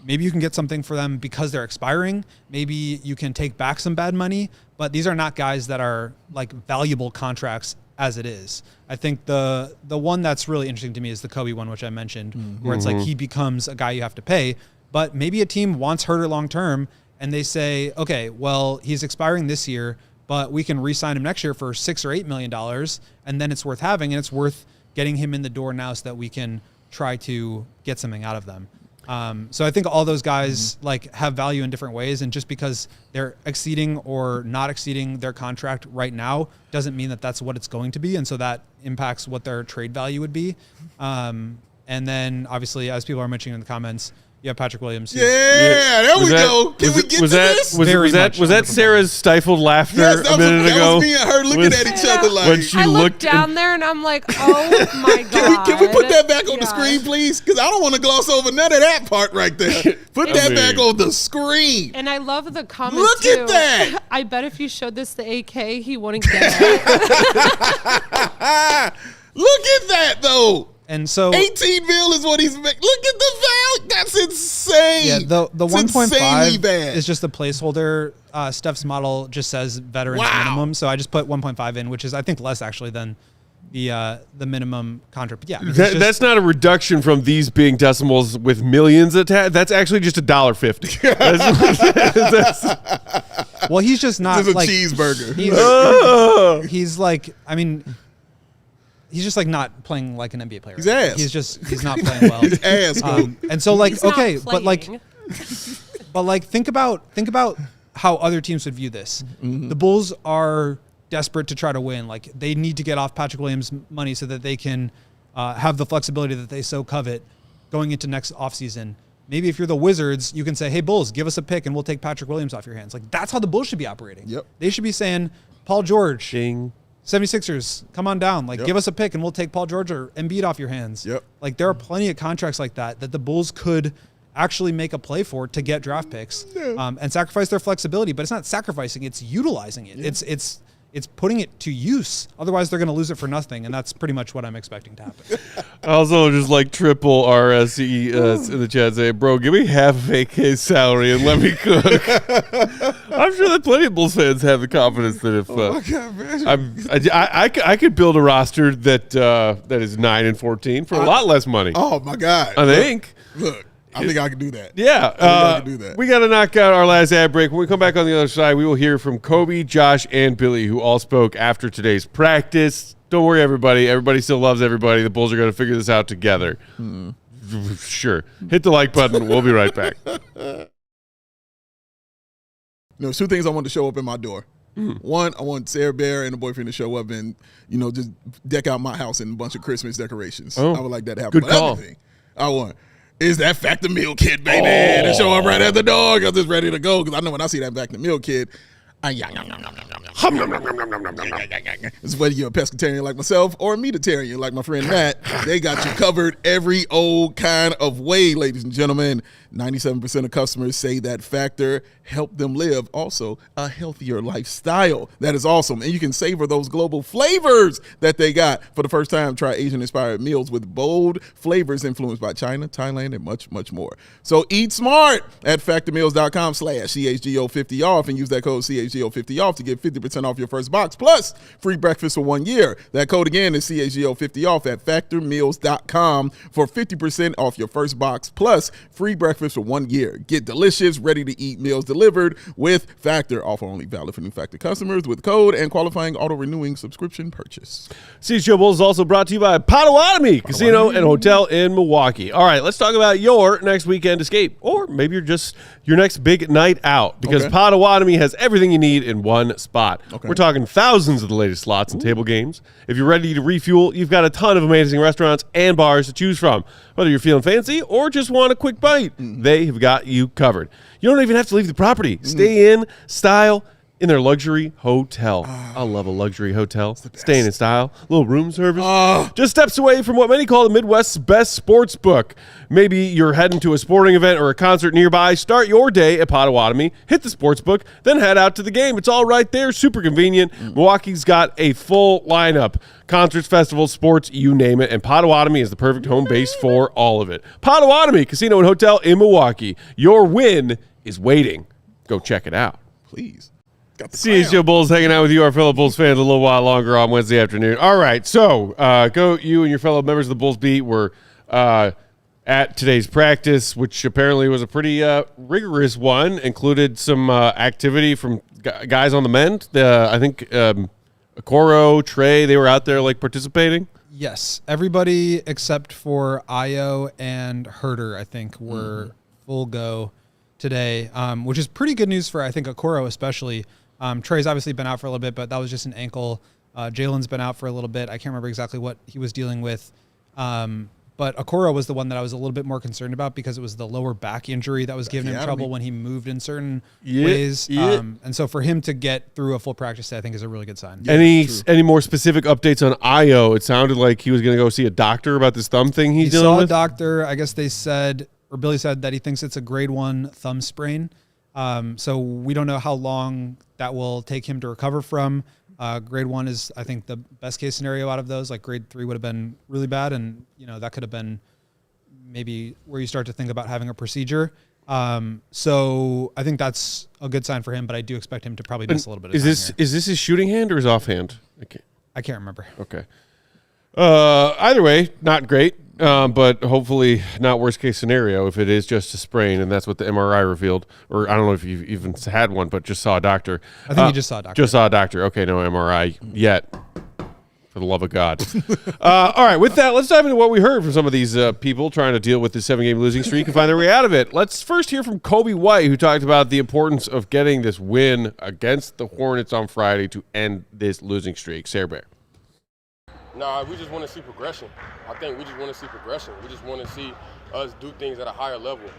maybe you can get something for them because they're expiring. Maybe you can take back some bad money, but these are not guys that are like valuable contracts as it is. I think the one that's really interesting to me is the Coby one, which I mentioned, where it's like he becomes a guy you have to pay, but maybe a team wants Herter long-term and they say, okay, well, he's expiring this year, but we can re-sign him next year for $6 or $8 million, and then it's worth having, and it's worth getting him in the door now so that we can try to get something out of them. So I think all those guys like have value in different ways, and just because they're exceeding or not exceeding their contract right now doesn't mean that that's what it's going to be, and so that impacts what their trade value would be. And then obviously, as people are mentioning in the comments, you have Patrick Williams. There we go. Can we get to this? Was that Sarah's stifled laughter a minute ago? That was me and her looking at each other like. When she I looked down there and I'm like, oh my God. Can we put that back on the screen, please? Because I don't want to gloss over none of that part right there. Put that back on the screen. And I love the comment. Look too. at that. I bet if you showed this to AK, he wouldn't get it. Look at that, though. And so 18 mil is what he's making. Look at the value. That's insane. Yeah, the 1.5 bad. is just a placeholder. Steph's model just says veterans minimum, so I just put 1.5 in, which is I think less actually than the minimum contract. But yeah, that's not a reduction from these being decimals with millions attached. That's actually just $1.50. Well, he's just not this is a like cheeseburger. He's like, I mean, he's just like not playing like an NBA player. He's ass. He's not playing well. He's ass. And so like, He's okay, not but like think about how other teams would view this. The Bulls are desperate to try to win. Like, they need to get off Patrick Williams' money so that they can have the flexibility that they so covet going into next offseason. Maybe if you're the Wizards, you can say, hey, Bulls, give us a pick and we'll take Patrick Williams off your hands. Like, that's how the Bulls should be operating. Yep. They should be saying, Paul George, Ding. 76ers, come on down. Like, give us a pick and we'll take Paul George or Embiid off your hands. Yep. Like, there are plenty of contracts like that the Bulls could actually make a play for to get draft picks and sacrifice their flexibility. But it's not sacrificing, it's utilizing it. Yeah. It's putting it to use. Otherwise, they're going to lose it for nothing, and that's pretty much what I'm expecting to happen. Also, just like triple RSE in the chat saying, bro, give me half of AK's salary and let me cook. I'm sure that plenty of Bulls fans have the confidence that if I could build a roster that is 9-14 for a lot less money. Oh, my God. I think. Look. I think I can do that. Yeah. I can do that. We got to knock out our last ad break. When we come back on the other side, we will hear from Coby, Josh, and Billy, who all spoke after today's practice. Don't worry, everybody. Everybody still loves everybody. The Bulls are going to figure this out together. Sure. Hit the like button. We'll be right back. There's two things I want to show up in my door. One, I want Sarah Bear and the boyfriend to show up and, just deck out my house in a bunch of Christmas decorations. I would like that to happen. Good call. Other thing I want is that Factor Meal Kit, baby, to show up right at the door. I'm just ready to go because I know when I see that Factor Meal Kit, it's whether you're a pescatarian like myself or a meatitarian like my friend Matt, they got you covered every old kind of way, ladies and gentlemen. 97% of customers say that Factor helped them live also a healthier lifestyle. That is awesome. And you can savor those global flavors that they got. For the first time, try Asian-inspired meals with bold flavors influenced by China, Thailand, and much, much more. So eat smart at factormeals.com/CHGO50 off and use that code CHGO50 off to get 50% off your first box plus free breakfast for 1 year. That code again is CHGO50 off at factormeals.com for 50% off your first box plus free breakfast for 1 year. Get delicious, ready-to-eat meals delivered with Factor. Offer only valid for new Factor customers with code and qualifying auto-renewing subscription purchase. CHGO Bulls is also brought to you by Potawatomi Casino and Hotel in Milwaukee. All right, let's talk about your next weekend escape, or maybe you're just your next big night out, because Potawatomi has everything you need in one spot. We're talking thousands of the latest slots and table games. If you're ready to refuel, you've got a ton of amazing restaurants and bars to choose from. Whether you're feeling fancy or just want a quick bite, they have got you covered. You don't even have to leave the property. Stay in style in their luxury hotel. I love a luxury hotel. Staying in style. Little room service. Just steps away from what many call the Midwest's best sports book. Maybe you're heading to a sporting event or a concert nearby. Start your day at Potawatomi. Hit the sports book, then head out to the game. It's all right there. Super convenient. Milwaukee's got a full lineup. Concerts, festivals, sports, you name it. And Potawatomi is the perfect home base for all of it. Potawatomi Casino and Hotel in Milwaukee. Your win is waiting. Go check it out. Please. CHGO Bulls hanging out with you, our fellow Bulls fans, a little while longer on Wednesday afternoon. All right, so you and your fellow members of the Bulls beat were at today's practice, which apparently was a pretty rigorous one. Included some activity from guys on the mend. I think Okoro, Trey, they were out there participating. Yes, everybody except for Ayo and Herder, I think, were full go today, which is pretty good news for, I think, Okoro especially. Trey's obviously been out for a little bit, but that was just an ankle. Jalen's been out for a little bit. I can't remember exactly what he was dealing with. But Okoro was the one that I was a little bit more concerned about because it was the lower back injury that was giving him trouble when he moved in certain ways. And so for him to get through a full practice day, I think is a really good sign. Any more specific updates on Ayo? It sounded like he was going to go see a doctor about this thumb thing he's dealing with. He saw a doctor. I guess they said, or Billy said, that he thinks it's a grade 1 thumb sprain. So we don't know how long that will take him to recover from. Grade 1 is, I think, the best case scenario out of those. Grade 3 would have been really bad, and that could have been maybe where you start to think about having a procedure. So I think that's a good sign for him, but I do expect him to probably miss a little bit of time here. Is this his shooting hand or his offhand? I can't remember. Okay. Either way, not great. But hopefully not worst case scenario if it is just a sprain, and that's what the MRI revealed. Or I don't know if you've even had one, but just saw a doctor. I think you just saw a doctor. Just saw a doctor. Okay, no MRI yet. For the love of God. All right, with that, let's dive into what we heard from some of these people trying to deal with the 7-game losing streak and find their way out of it. Let's first hear from Coby White, who talked about the importance of getting this win against the Hornets on Friday to end this losing streak. Sarah Bear. Nah, we just want to see progression. I think we just want to see progression. We just want to see us do things at a higher level.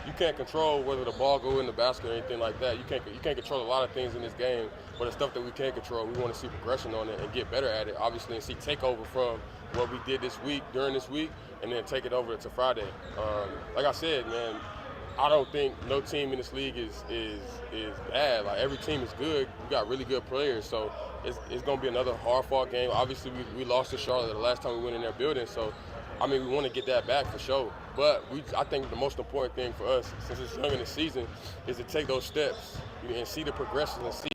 You can't control whether the ball go in the basket or anything like that. You can't control a lot of things in this game, but the stuff that we can control, we want to see progression on it and get better at it, obviously, and see takeover from what we did during this week, and then take it over to Friday. Like I said, man, I don't think no team in this league is bad. Like, every team is good. We got really good players, so it's going to be another hard-fought game. Obviously, we lost to Charlotte the last time we went in their building, so, I mean, we want to get that back for sure. But I think the most important thing for us, since it's young in the season, is to take those steps and see the progression and see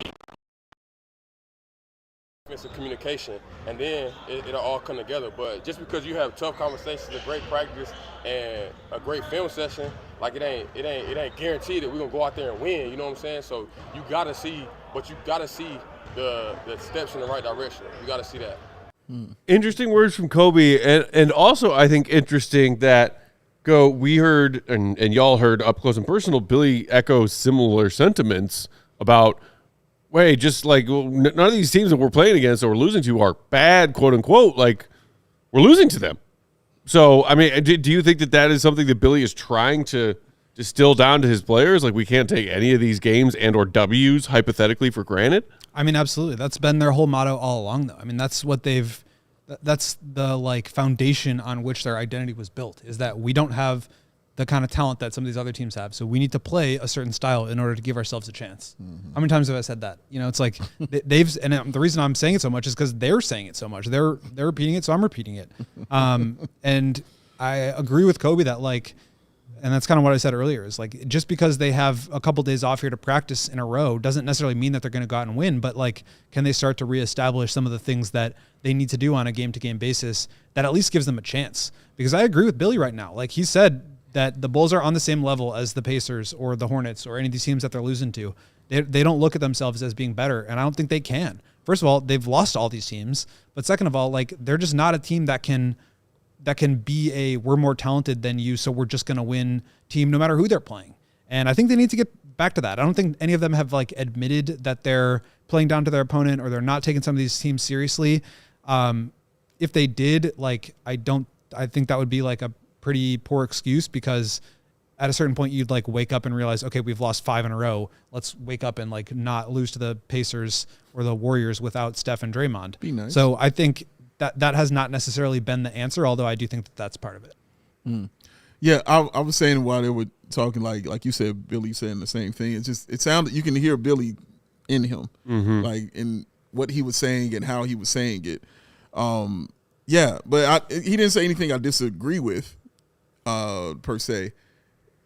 offensive communication, and then it'll all come together. But just because you have tough conversations, a great practice, and a great film session, like it ain't guaranteed that we're gonna go out there and win. You know what I'm saying? So you gotta see the steps in the right direction. You gotta see that. Interesting words from Coby, and also I think interesting that we heard and y'all heard up close and personal Billy echo similar sentiments about. Wait, just like none of these teams that we're playing against or we're losing to are bad, quote unquote. Like, we're losing to them. So, I mean, do you think that is something that Billy is trying to distill down to his players? Like, we can't take any of these games and or W's hypothetically for granted? I mean, absolutely. That's been their whole motto all along, though. I mean, that's what that's the like foundation on which their identity was built, is that we don't have the kind of talent that some of these other teams have. So we need to play a certain style in order to give ourselves a chance. Mm-hmm. How many times have I said that? You know, it's like and the reason I'm saying it so much is because they're saying it so much. They're repeating it, so I'm repeating it. And I agree with Coby that, like, and that's kind of what I said earlier, is like, just because they have a couple days off here to practice in a row doesn't necessarily mean that they're going to go out and win, but like, can they start to reestablish some of the things that they need to do on a game-to-game basis that at least gives them a chance? Because I agree with Billy right now. Like, he said that the Bulls are on the same level as the Pacers or the Hornets or any of these teams that they're losing to. They don't look at themselves as being better, and I don't think they can. First of all, they've lost all these teams, but second of all, like, they're just not a team that can be we're more talented than you, so we're just going to win team no matter who they're playing. And I think they need to get back to that. I don't think any of them have like admitted that they're playing down to their opponent or they're not taking some of these teams seriously. If they did, like, I think that would be like a pretty poor excuse, because at a certain point you'd like wake up and realize, okay, we've lost 5 in a row. Let's wake up and like not lose to the Pacers or the Warriors without Steph and Draymond. Be nice. So I think that has not necessarily been the answer, although I do think that that's part of it. Mm. Yeah, I was saying while they were talking, like you said, Billy saying the same thing. It sounded, you can hear Billy in him, like in what he was saying and how he was saying it. Yeah, but he didn't say anything I disagree with. Per se,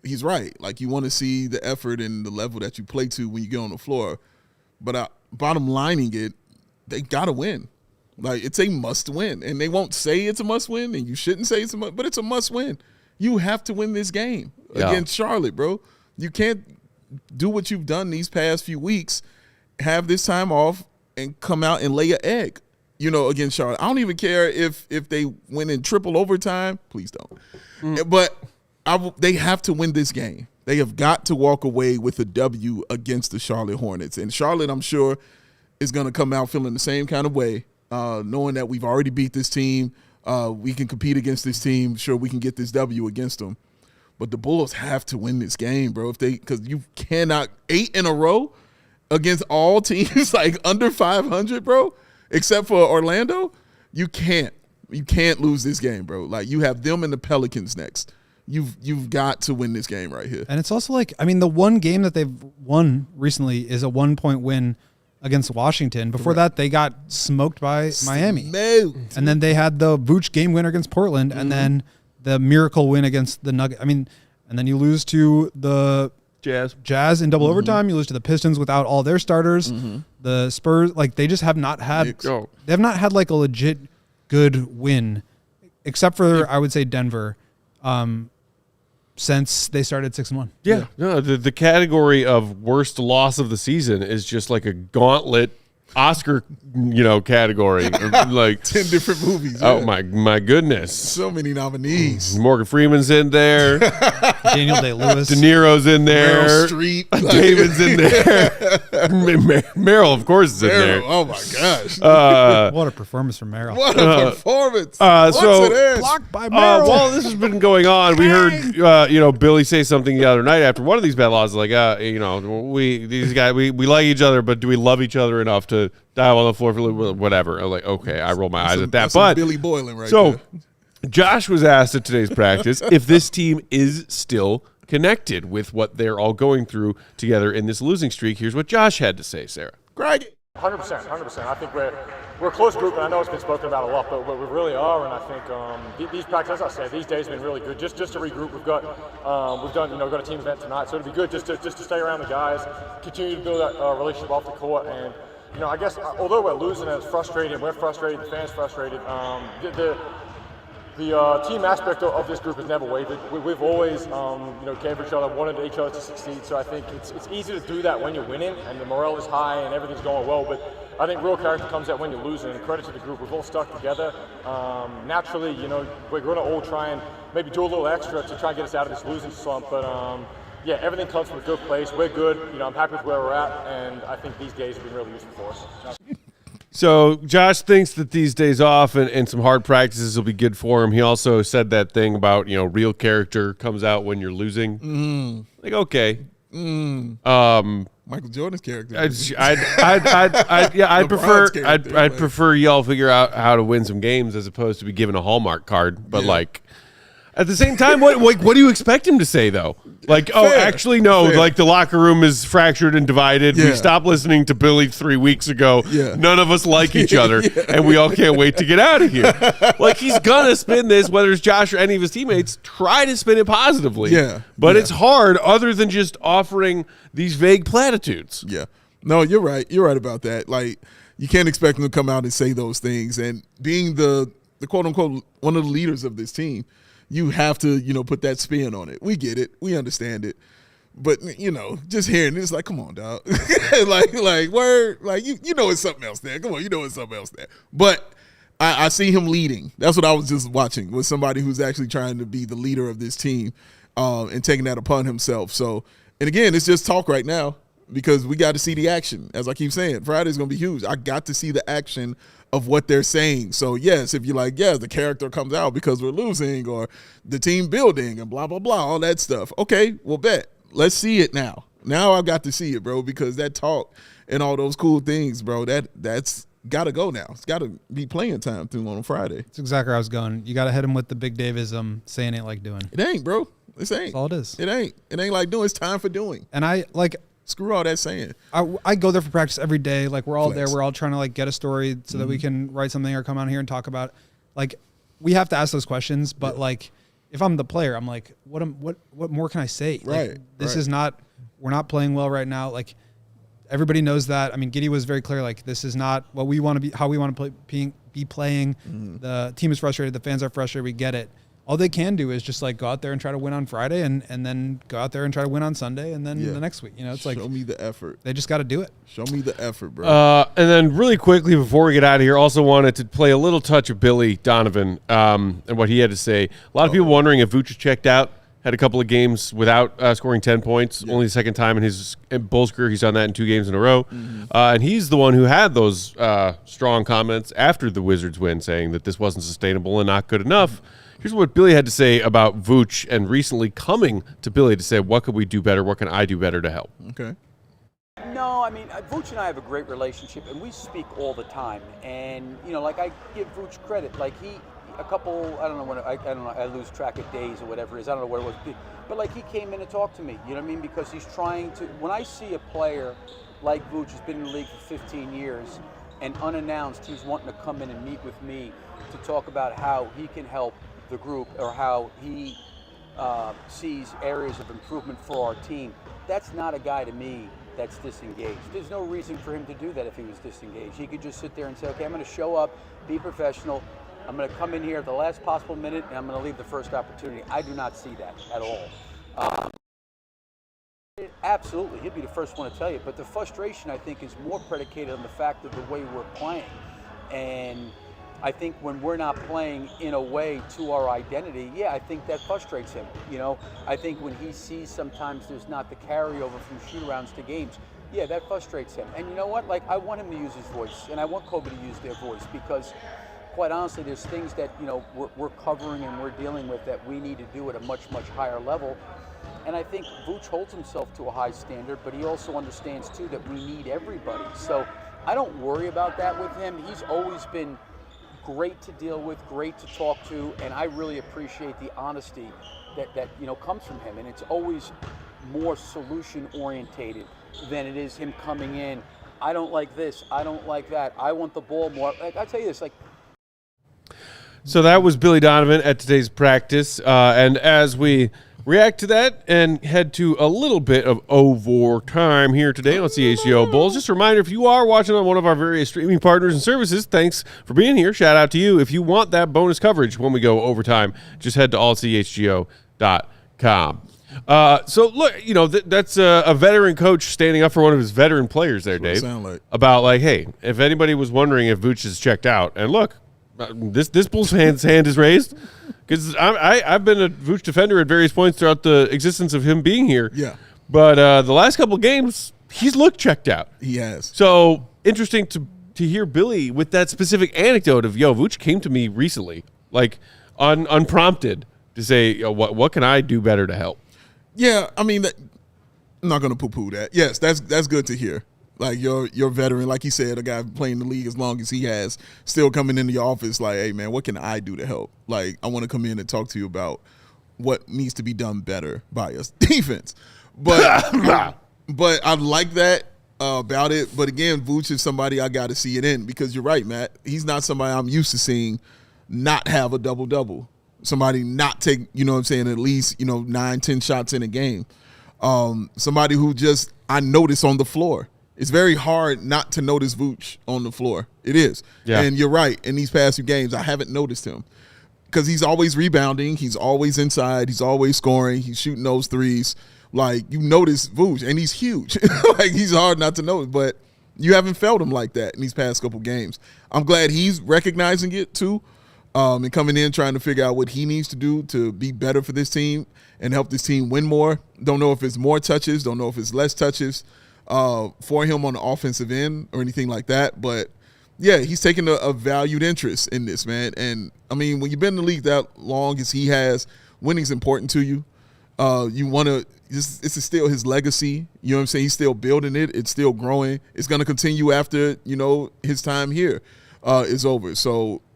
he's right. Like, you want to see the effort and the level that you play to when you get on the floor. But bottom lining it, they gotta win. Like, it's a must win, and they won't say it's a must win, and you shouldn't say it's a must, but it's a must win. You have to win this game against Charlotte, bro. You can't do what you've done these past few weeks, have this time off, and come out and lay an egg, against Charlotte. I don't even care if they win in triple overtime. Please don't. But they have to win this game. They have got to walk away with a W against the Charlotte Hornets. And Charlotte, I'm sure, is going to come out feeling the same kind of way, knowing that we've already beat this team. We can compete against this team. Sure, we can get this W against them. But the Bulls have to win this game, bro. Because you cannot 8 in a row against all teams like under 500, bro, except for Orlando. You can't lose this game, bro. Like, you have them and the Pelicans next. You've got to win this game right here. And it's also like, I mean, the one game that they've won recently is a 1-point win against Washington. Before that, they got smoked by Miami. And then they had the Vučević game winner against Portland, and then the miracle win against the Nuggets. I mean, and then you lose to the Jazz in double overtime. You lose to the Pistons without all their starters. The Spurs, like, they just have not had they have not had like a legit good win, except for I would say Denver, since they started 6-1. Yeah. No, the category of worst loss of the season is just like a gauntlet Oscar, category. Like 10 different movies. Oh my goodness. So many nominees. Morgan Freeman's in there. Daniel Day-Lewis. De Niro's in there. Meryl Streep. David's in there. Meryl, of course, is in there. Oh my gosh. What a performance from Meryl. What a performance. Blocked by Meryl. While this has been going on, we heard Billy say something the other night after one of these bad losses, like, these guys, we like each other, but do we love each other enough to to dive on the floor for a little bit, whatever. I'm like, okay, I roll my eyes at that. But Billy Boylan right so there. Josh was asked at today's practice if this team is still connected with what they're all going through together in this losing streak. Here's what Josh had to say, Sarah. Greg. 100%. I think we're a close group, and I know it's been spoken about a lot, but we really are. And I think these practices, as I said, these days have been really good. Just to regroup, we've got a team event tonight, so it'd be good just to stay around the guys, continue to build that relationship off the court, and I guess although we're losing, and it's frustrating, we're frustrated, the fans frustrated. The team aspect of this group has never wavered. We've always, cared for each other, wanted each other to succeed. So I think it's easy to do that when you're winning and the morale is high and everything's going well. But I think real character comes out when you're losing. And credit to the group, we've all stuck together. Naturally, we're going to all try and maybe do a little extra to try and get us out of this losing slump. But everything comes from a good place. We're good. I'm happy with where we're at, and I think these days have been really useful for us. So Josh thinks that these days off and some hard practices will be good for him. He also said that thing about, real character comes out when you're losing. Like, okay. Michael Jordan's character. I'd prefer y'all figure out how to win some games as opposed to be given a Hallmark card. But at the same time, what do you expect him to say though? Like, fair. Actually, no. Fair. Like the locker room is fractured and divided. Yeah. We stopped listening to Billy 3 weeks ago. Yeah. None of us like each other, and we all can't wait to get out of here. Like he's gonna spin this, whether it's Josh or any of his teammates. Try to spin it positively. Yeah. But it's hard, other than just offering these vague platitudes. Yeah. No, you're right. You're right about that. Like you can't expect him to come out and say those things. And being the quote unquote one of the leaders of this team, you have to, put that spin on it. We get it. We understand it. But, just hearing this, like, come on, dog. word. Like, it's something else there. Come on, it's something else there. But I see him leading. That's what I was just watching, with somebody who's actually trying to be the leader of this team and taking that upon himself. So, and again, it's just talk right now because we got to see the action. As I keep saying, Friday's going to be huge. I got to see the action of what they're saying. So, yes, if you're like, yes, the character comes out because we're losing or the team building and blah, blah, blah, all that stuff. Okay, well, bet. Let's see it now. Now I've got to see it, bro, because that talk and all those cool things, bro, that's got to go now. It's got to be playing time through on Friday. That's exactly where I was going. You got to hit him with the big Davism, saying ain't like doing. It ain't, bro. This ain't. That's all it is. It ain't. It ain't like doing. It's time for doing. And screw all that saying. I go there for practice every day. Like we're all there. We're all trying to get a story so that we can write something or come out here and talk about. Like we have to ask those questions. But if I'm the player, I'm like, what more can I say? Right. This is not. We're not playing well right now. Like everybody knows that. I mean, Giddey was very clear. Like this is not what we want to be. How we want to be playing. The team is frustrated. The fans are frustrated. We get it. All they can do is just go out there and try to win on Friday and then go out there and try to win on Sunday and then the next week. It's show me the effort. They just got to do it. Show me the effort, bro. And then really quickly before we get out of here, also wanted to play a little touch of Billy Donovan and what he had to say. A lot of people wondering if Vučević checked out. Had a couple of games without scoring 10 points. Only the second time in his Bulls career he's done that in 2 games in a row. And he's the one who had those strong comments after the Wizards win, saying that this wasn't sustainable and not good enough. Here's what Billy had to say about Vooch and recently coming to Billy to say, what could we do better? What can I do better to help? Okay. No, I mean, Vooch and I have a great relationship, and we speak all the time. And, I give Vooch credit. I lose track of days or whatever it is. I don't know what it was. But, he came in and talked to me, you know what I mean? Because he's trying to – when I see a player like Vooch who's been in the league for 15 years and unannounced, he's wanting to come in and meet with me to talk about how he can help the group or how he sees areas of improvement for our team. That's not a guy to me that's disengaged. There's no reason for him to do that if he was disengaged. He could just sit there and say, okay, I'm going to show up, be professional. I'm going to come in here at the last possible minute and I'm going to leave the first opportunity. I do not see that at all. Absolutely, he'll be the first one to tell you. But the frustration, I think, is more predicated on the fact of the way we're playing. And I think when we're not playing in a way to our identity, I think that frustrates him. I think when he sees sometimes there's not the carryover from shoot-arounds to games, that frustrates him. And you know what? I want him to use his voice, and I want Coby to use their voice because, quite honestly, there's things that we're covering and we're dealing with that we need to do at a much, much higher level. And I think Vooch holds himself to a high standard, but he also understands too that we need everybody. So I don't worry about that with him. He's always been great to deal with, great to talk to, and I really appreciate the honesty that comes from him. And it's always more solution orientated than it is him coming in. I don't like this. I don't like that. I want the ball more. Like, I tell you this, So that was Billy Donovan at today's practice. And as we react to that and head to a little bit of overtime here today on CHGO Bulls, just a reminder, if you are watching on one of our various streaming partners and services, thanks for being here. Shout out to you. If you want that bonus coverage when we go overtime, just head to allchgo.com. So look, that's a veteran coach standing up for one of his veteran players there, Dave. About hey, if anybody was wondering if Vučević is checked out, and look, this Bulls fan's hand is raised because I've been a Vučević defender at various points throughout the existence of him being here. Yeah, but the last couple of games, he's looked checked out. He has. So interesting to hear Billy with that specific anecdote of Vučević came to me recently, unprompted, to say what can I do better to help. Yeah, I mean, I'm not going to poo-poo that. Yes, that's good to hear. You're veteran, like you said, a guy playing the league as long as he has, still coming into your office hey, man, what can I do to help? I want to come in and talk to you about what needs to be done better by us defense. But but I like that about it. But again, Vučević is somebody I got to see it in, because you're right, Matt. He's not somebody I'm used to seeing not have a double-double. Somebody not take, at least, 9-10 shots in a game. Somebody who just, I notice on the floor. It's very hard not to notice Vučević on the floor. It is. Yeah. And you're right. In these past few games, I haven't noticed him because he's always rebounding. He's always inside. He's always scoring. He's shooting those threes. You notice Vučević, and he's huge. He's hard not to notice, but you haven't felt him like that in these past couple games. I'm glad he's recognizing it too. And coming in trying to figure out what he needs to do to be better for this team and help this team win more. Don't know if it's more touches, don't know if it's less touches for him on the offensive end or anything like that. But, yeah, he's taking a valued interest in this, man. And, I mean, when you've been in the league that long as he has, winning's important to you. You want to – this is still his legacy. You know what I'm saying? He's still building it. It's still growing. It's going to continue after, his time here is over. So –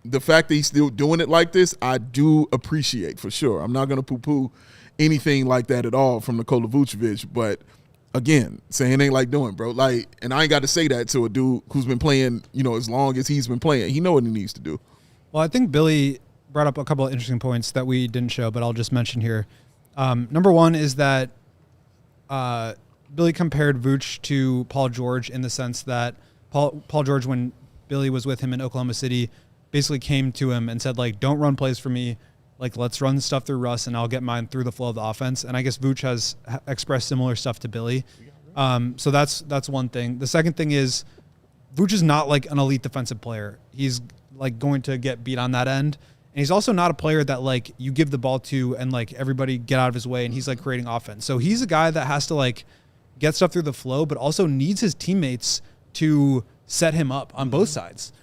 the fact that he's still doing it like this, I do appreciate for sure. I'm not going to poo-poo anything like that at all from Nikola Vučević. But, again, saying ain't like doing, bro. And I ain't got to say that to a dude who's been playing, as long as he's been playing. He know what he needs to do. Well, I think Billy brought up a couple of interesting points that we didn't show, but I'll just mention here. Number one is that Billy compared Vučević to Paul George in the sense that Paul George, when Billy was with him in Oklahoma City, basically came to him and said, don't run plays for me. Let's run stuff through Russ and I'll get mine through the flow of the offense. And I guess Vučević has expressed similar stuff to Billy. So that's one thing. The second thing is Vučević is not an elite defensive player. He's going to get beat on that end. And he's also not a player that you give the ball to and everybody get out of his way and he's creating offense. So he's a guy that has to get stuff through the flow, but also needs his teammates to set him up on both sides.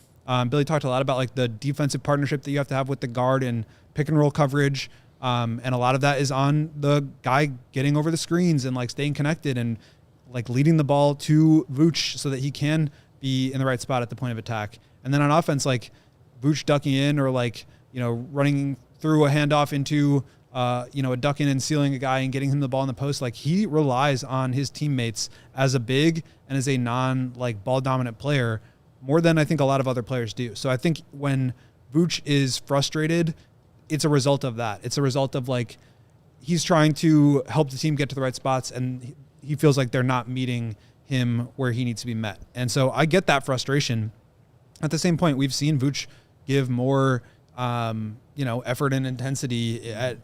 Billy talked a lot about the defensive partnership that you have to have with the guard and pick and roll coverage. And a lot of that is on the guy getting over the screens and staying connected and leading the ball to Vučević so that he can be in the right spot at the point of attack. And then on offense, Vučević ducking in or running through a handoff into a duck in and sealing a guy and getting him the ball in the post. He relies on his teammates as a big and as a non ball dominant player more than I think a lot of other players do. So I think when Vučević is frustrated, it's a result of that. It's a result of he's trying to help the team get to the right spots and he feels like they're not meeting him where he needs to be met. And so I get that frustration. At the same point, we've seen Vučević give more effort and intensity at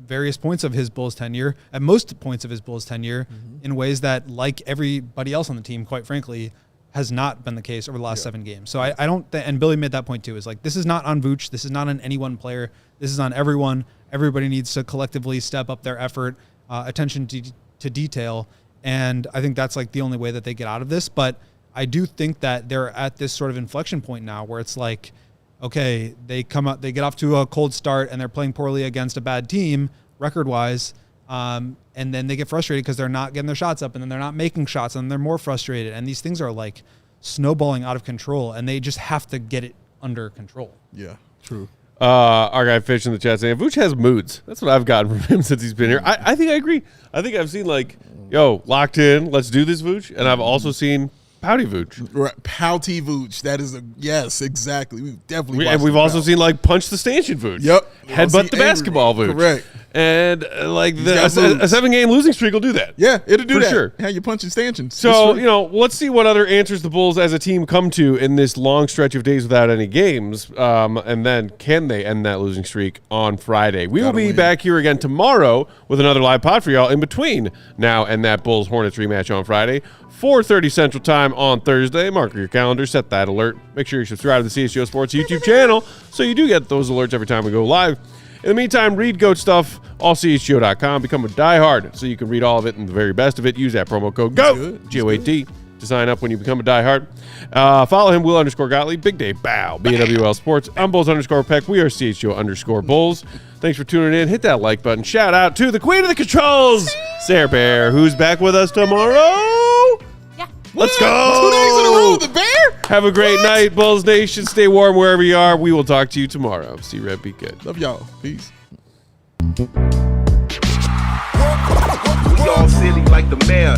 various points of his Bulls tenure, at most points of his Bulls tenure, in ways that, everybody else on the team, quite frankly, has not been the case over the last 7 games. So I don't and Billy made that point too, is this is not on Vučević. This is not on any one player. This is on everyone. Everybody needs to collectively step up their effort, attention to detail. And I think that's the only way that they get out of this. But I do think that they're at this sort of inflection point now where it's okay, they get off to a cold start and they're playing poorly against a bad team record wise. And then they get frustrated because they're not getting their shots up and then they're not making shots and they're more frustrated. And these things are snowballing out of control, and they just have to get it under control. Yeah, true. Our guy Fish in the chat saying Vuč has moods. That's what I've gotten from him since he's been here. I think I agree. I think I've seen like, yo, locked in, let's do this Vuč, and I've also seen pouty Vuč. Right, pouty Vuč. That is yes, exactly. We've definitely we've also seen like punch the stanchion Vuč. Yep. Headbutt the basketball Vuč. Correct. And like a 7-game losing streak will do that. Yeah, it'll do for that. Sure. Yeah, you're punching stanchions. So, let's see what other answers the Bulls as a team come to in this long stretch of days without any games. And then can they end that losing streak on Friday? We will be back here again tomorrow with another live pod for y'all in between now and that Bulls Hornets rematch on Friday. 4:30 Central Time on Thursday. Mark your calendar. Set that alert. Make sure you subscribe to the CHGO Sports YouTube channel so you do get those alerts every time we go live. In the meantime, read GOAT stuff, allchgo.com. Become a diehard so you can read all of it and the very best of it. Use that promo code GOAT, G-O-A-T, to sign up when you become a diehard. Follow him, Will_Gottlieb, Big Dave Bow, BWL Sports. I'm Bulls_Peck. We are CHGO_Bulls. Thanks for tuning in. Hit that like button. Shout out to the queen of the controls, Sarah Bear, who's back with us tomorrow. Yeah. Let's go. 2 days in a row, the Bear. Have a great night, Bulls Nation. Stay warm wherever you are. We will talk to you tomorrow. See you, Red. Be good. Love y'all. Peace. We all silly like the mayor.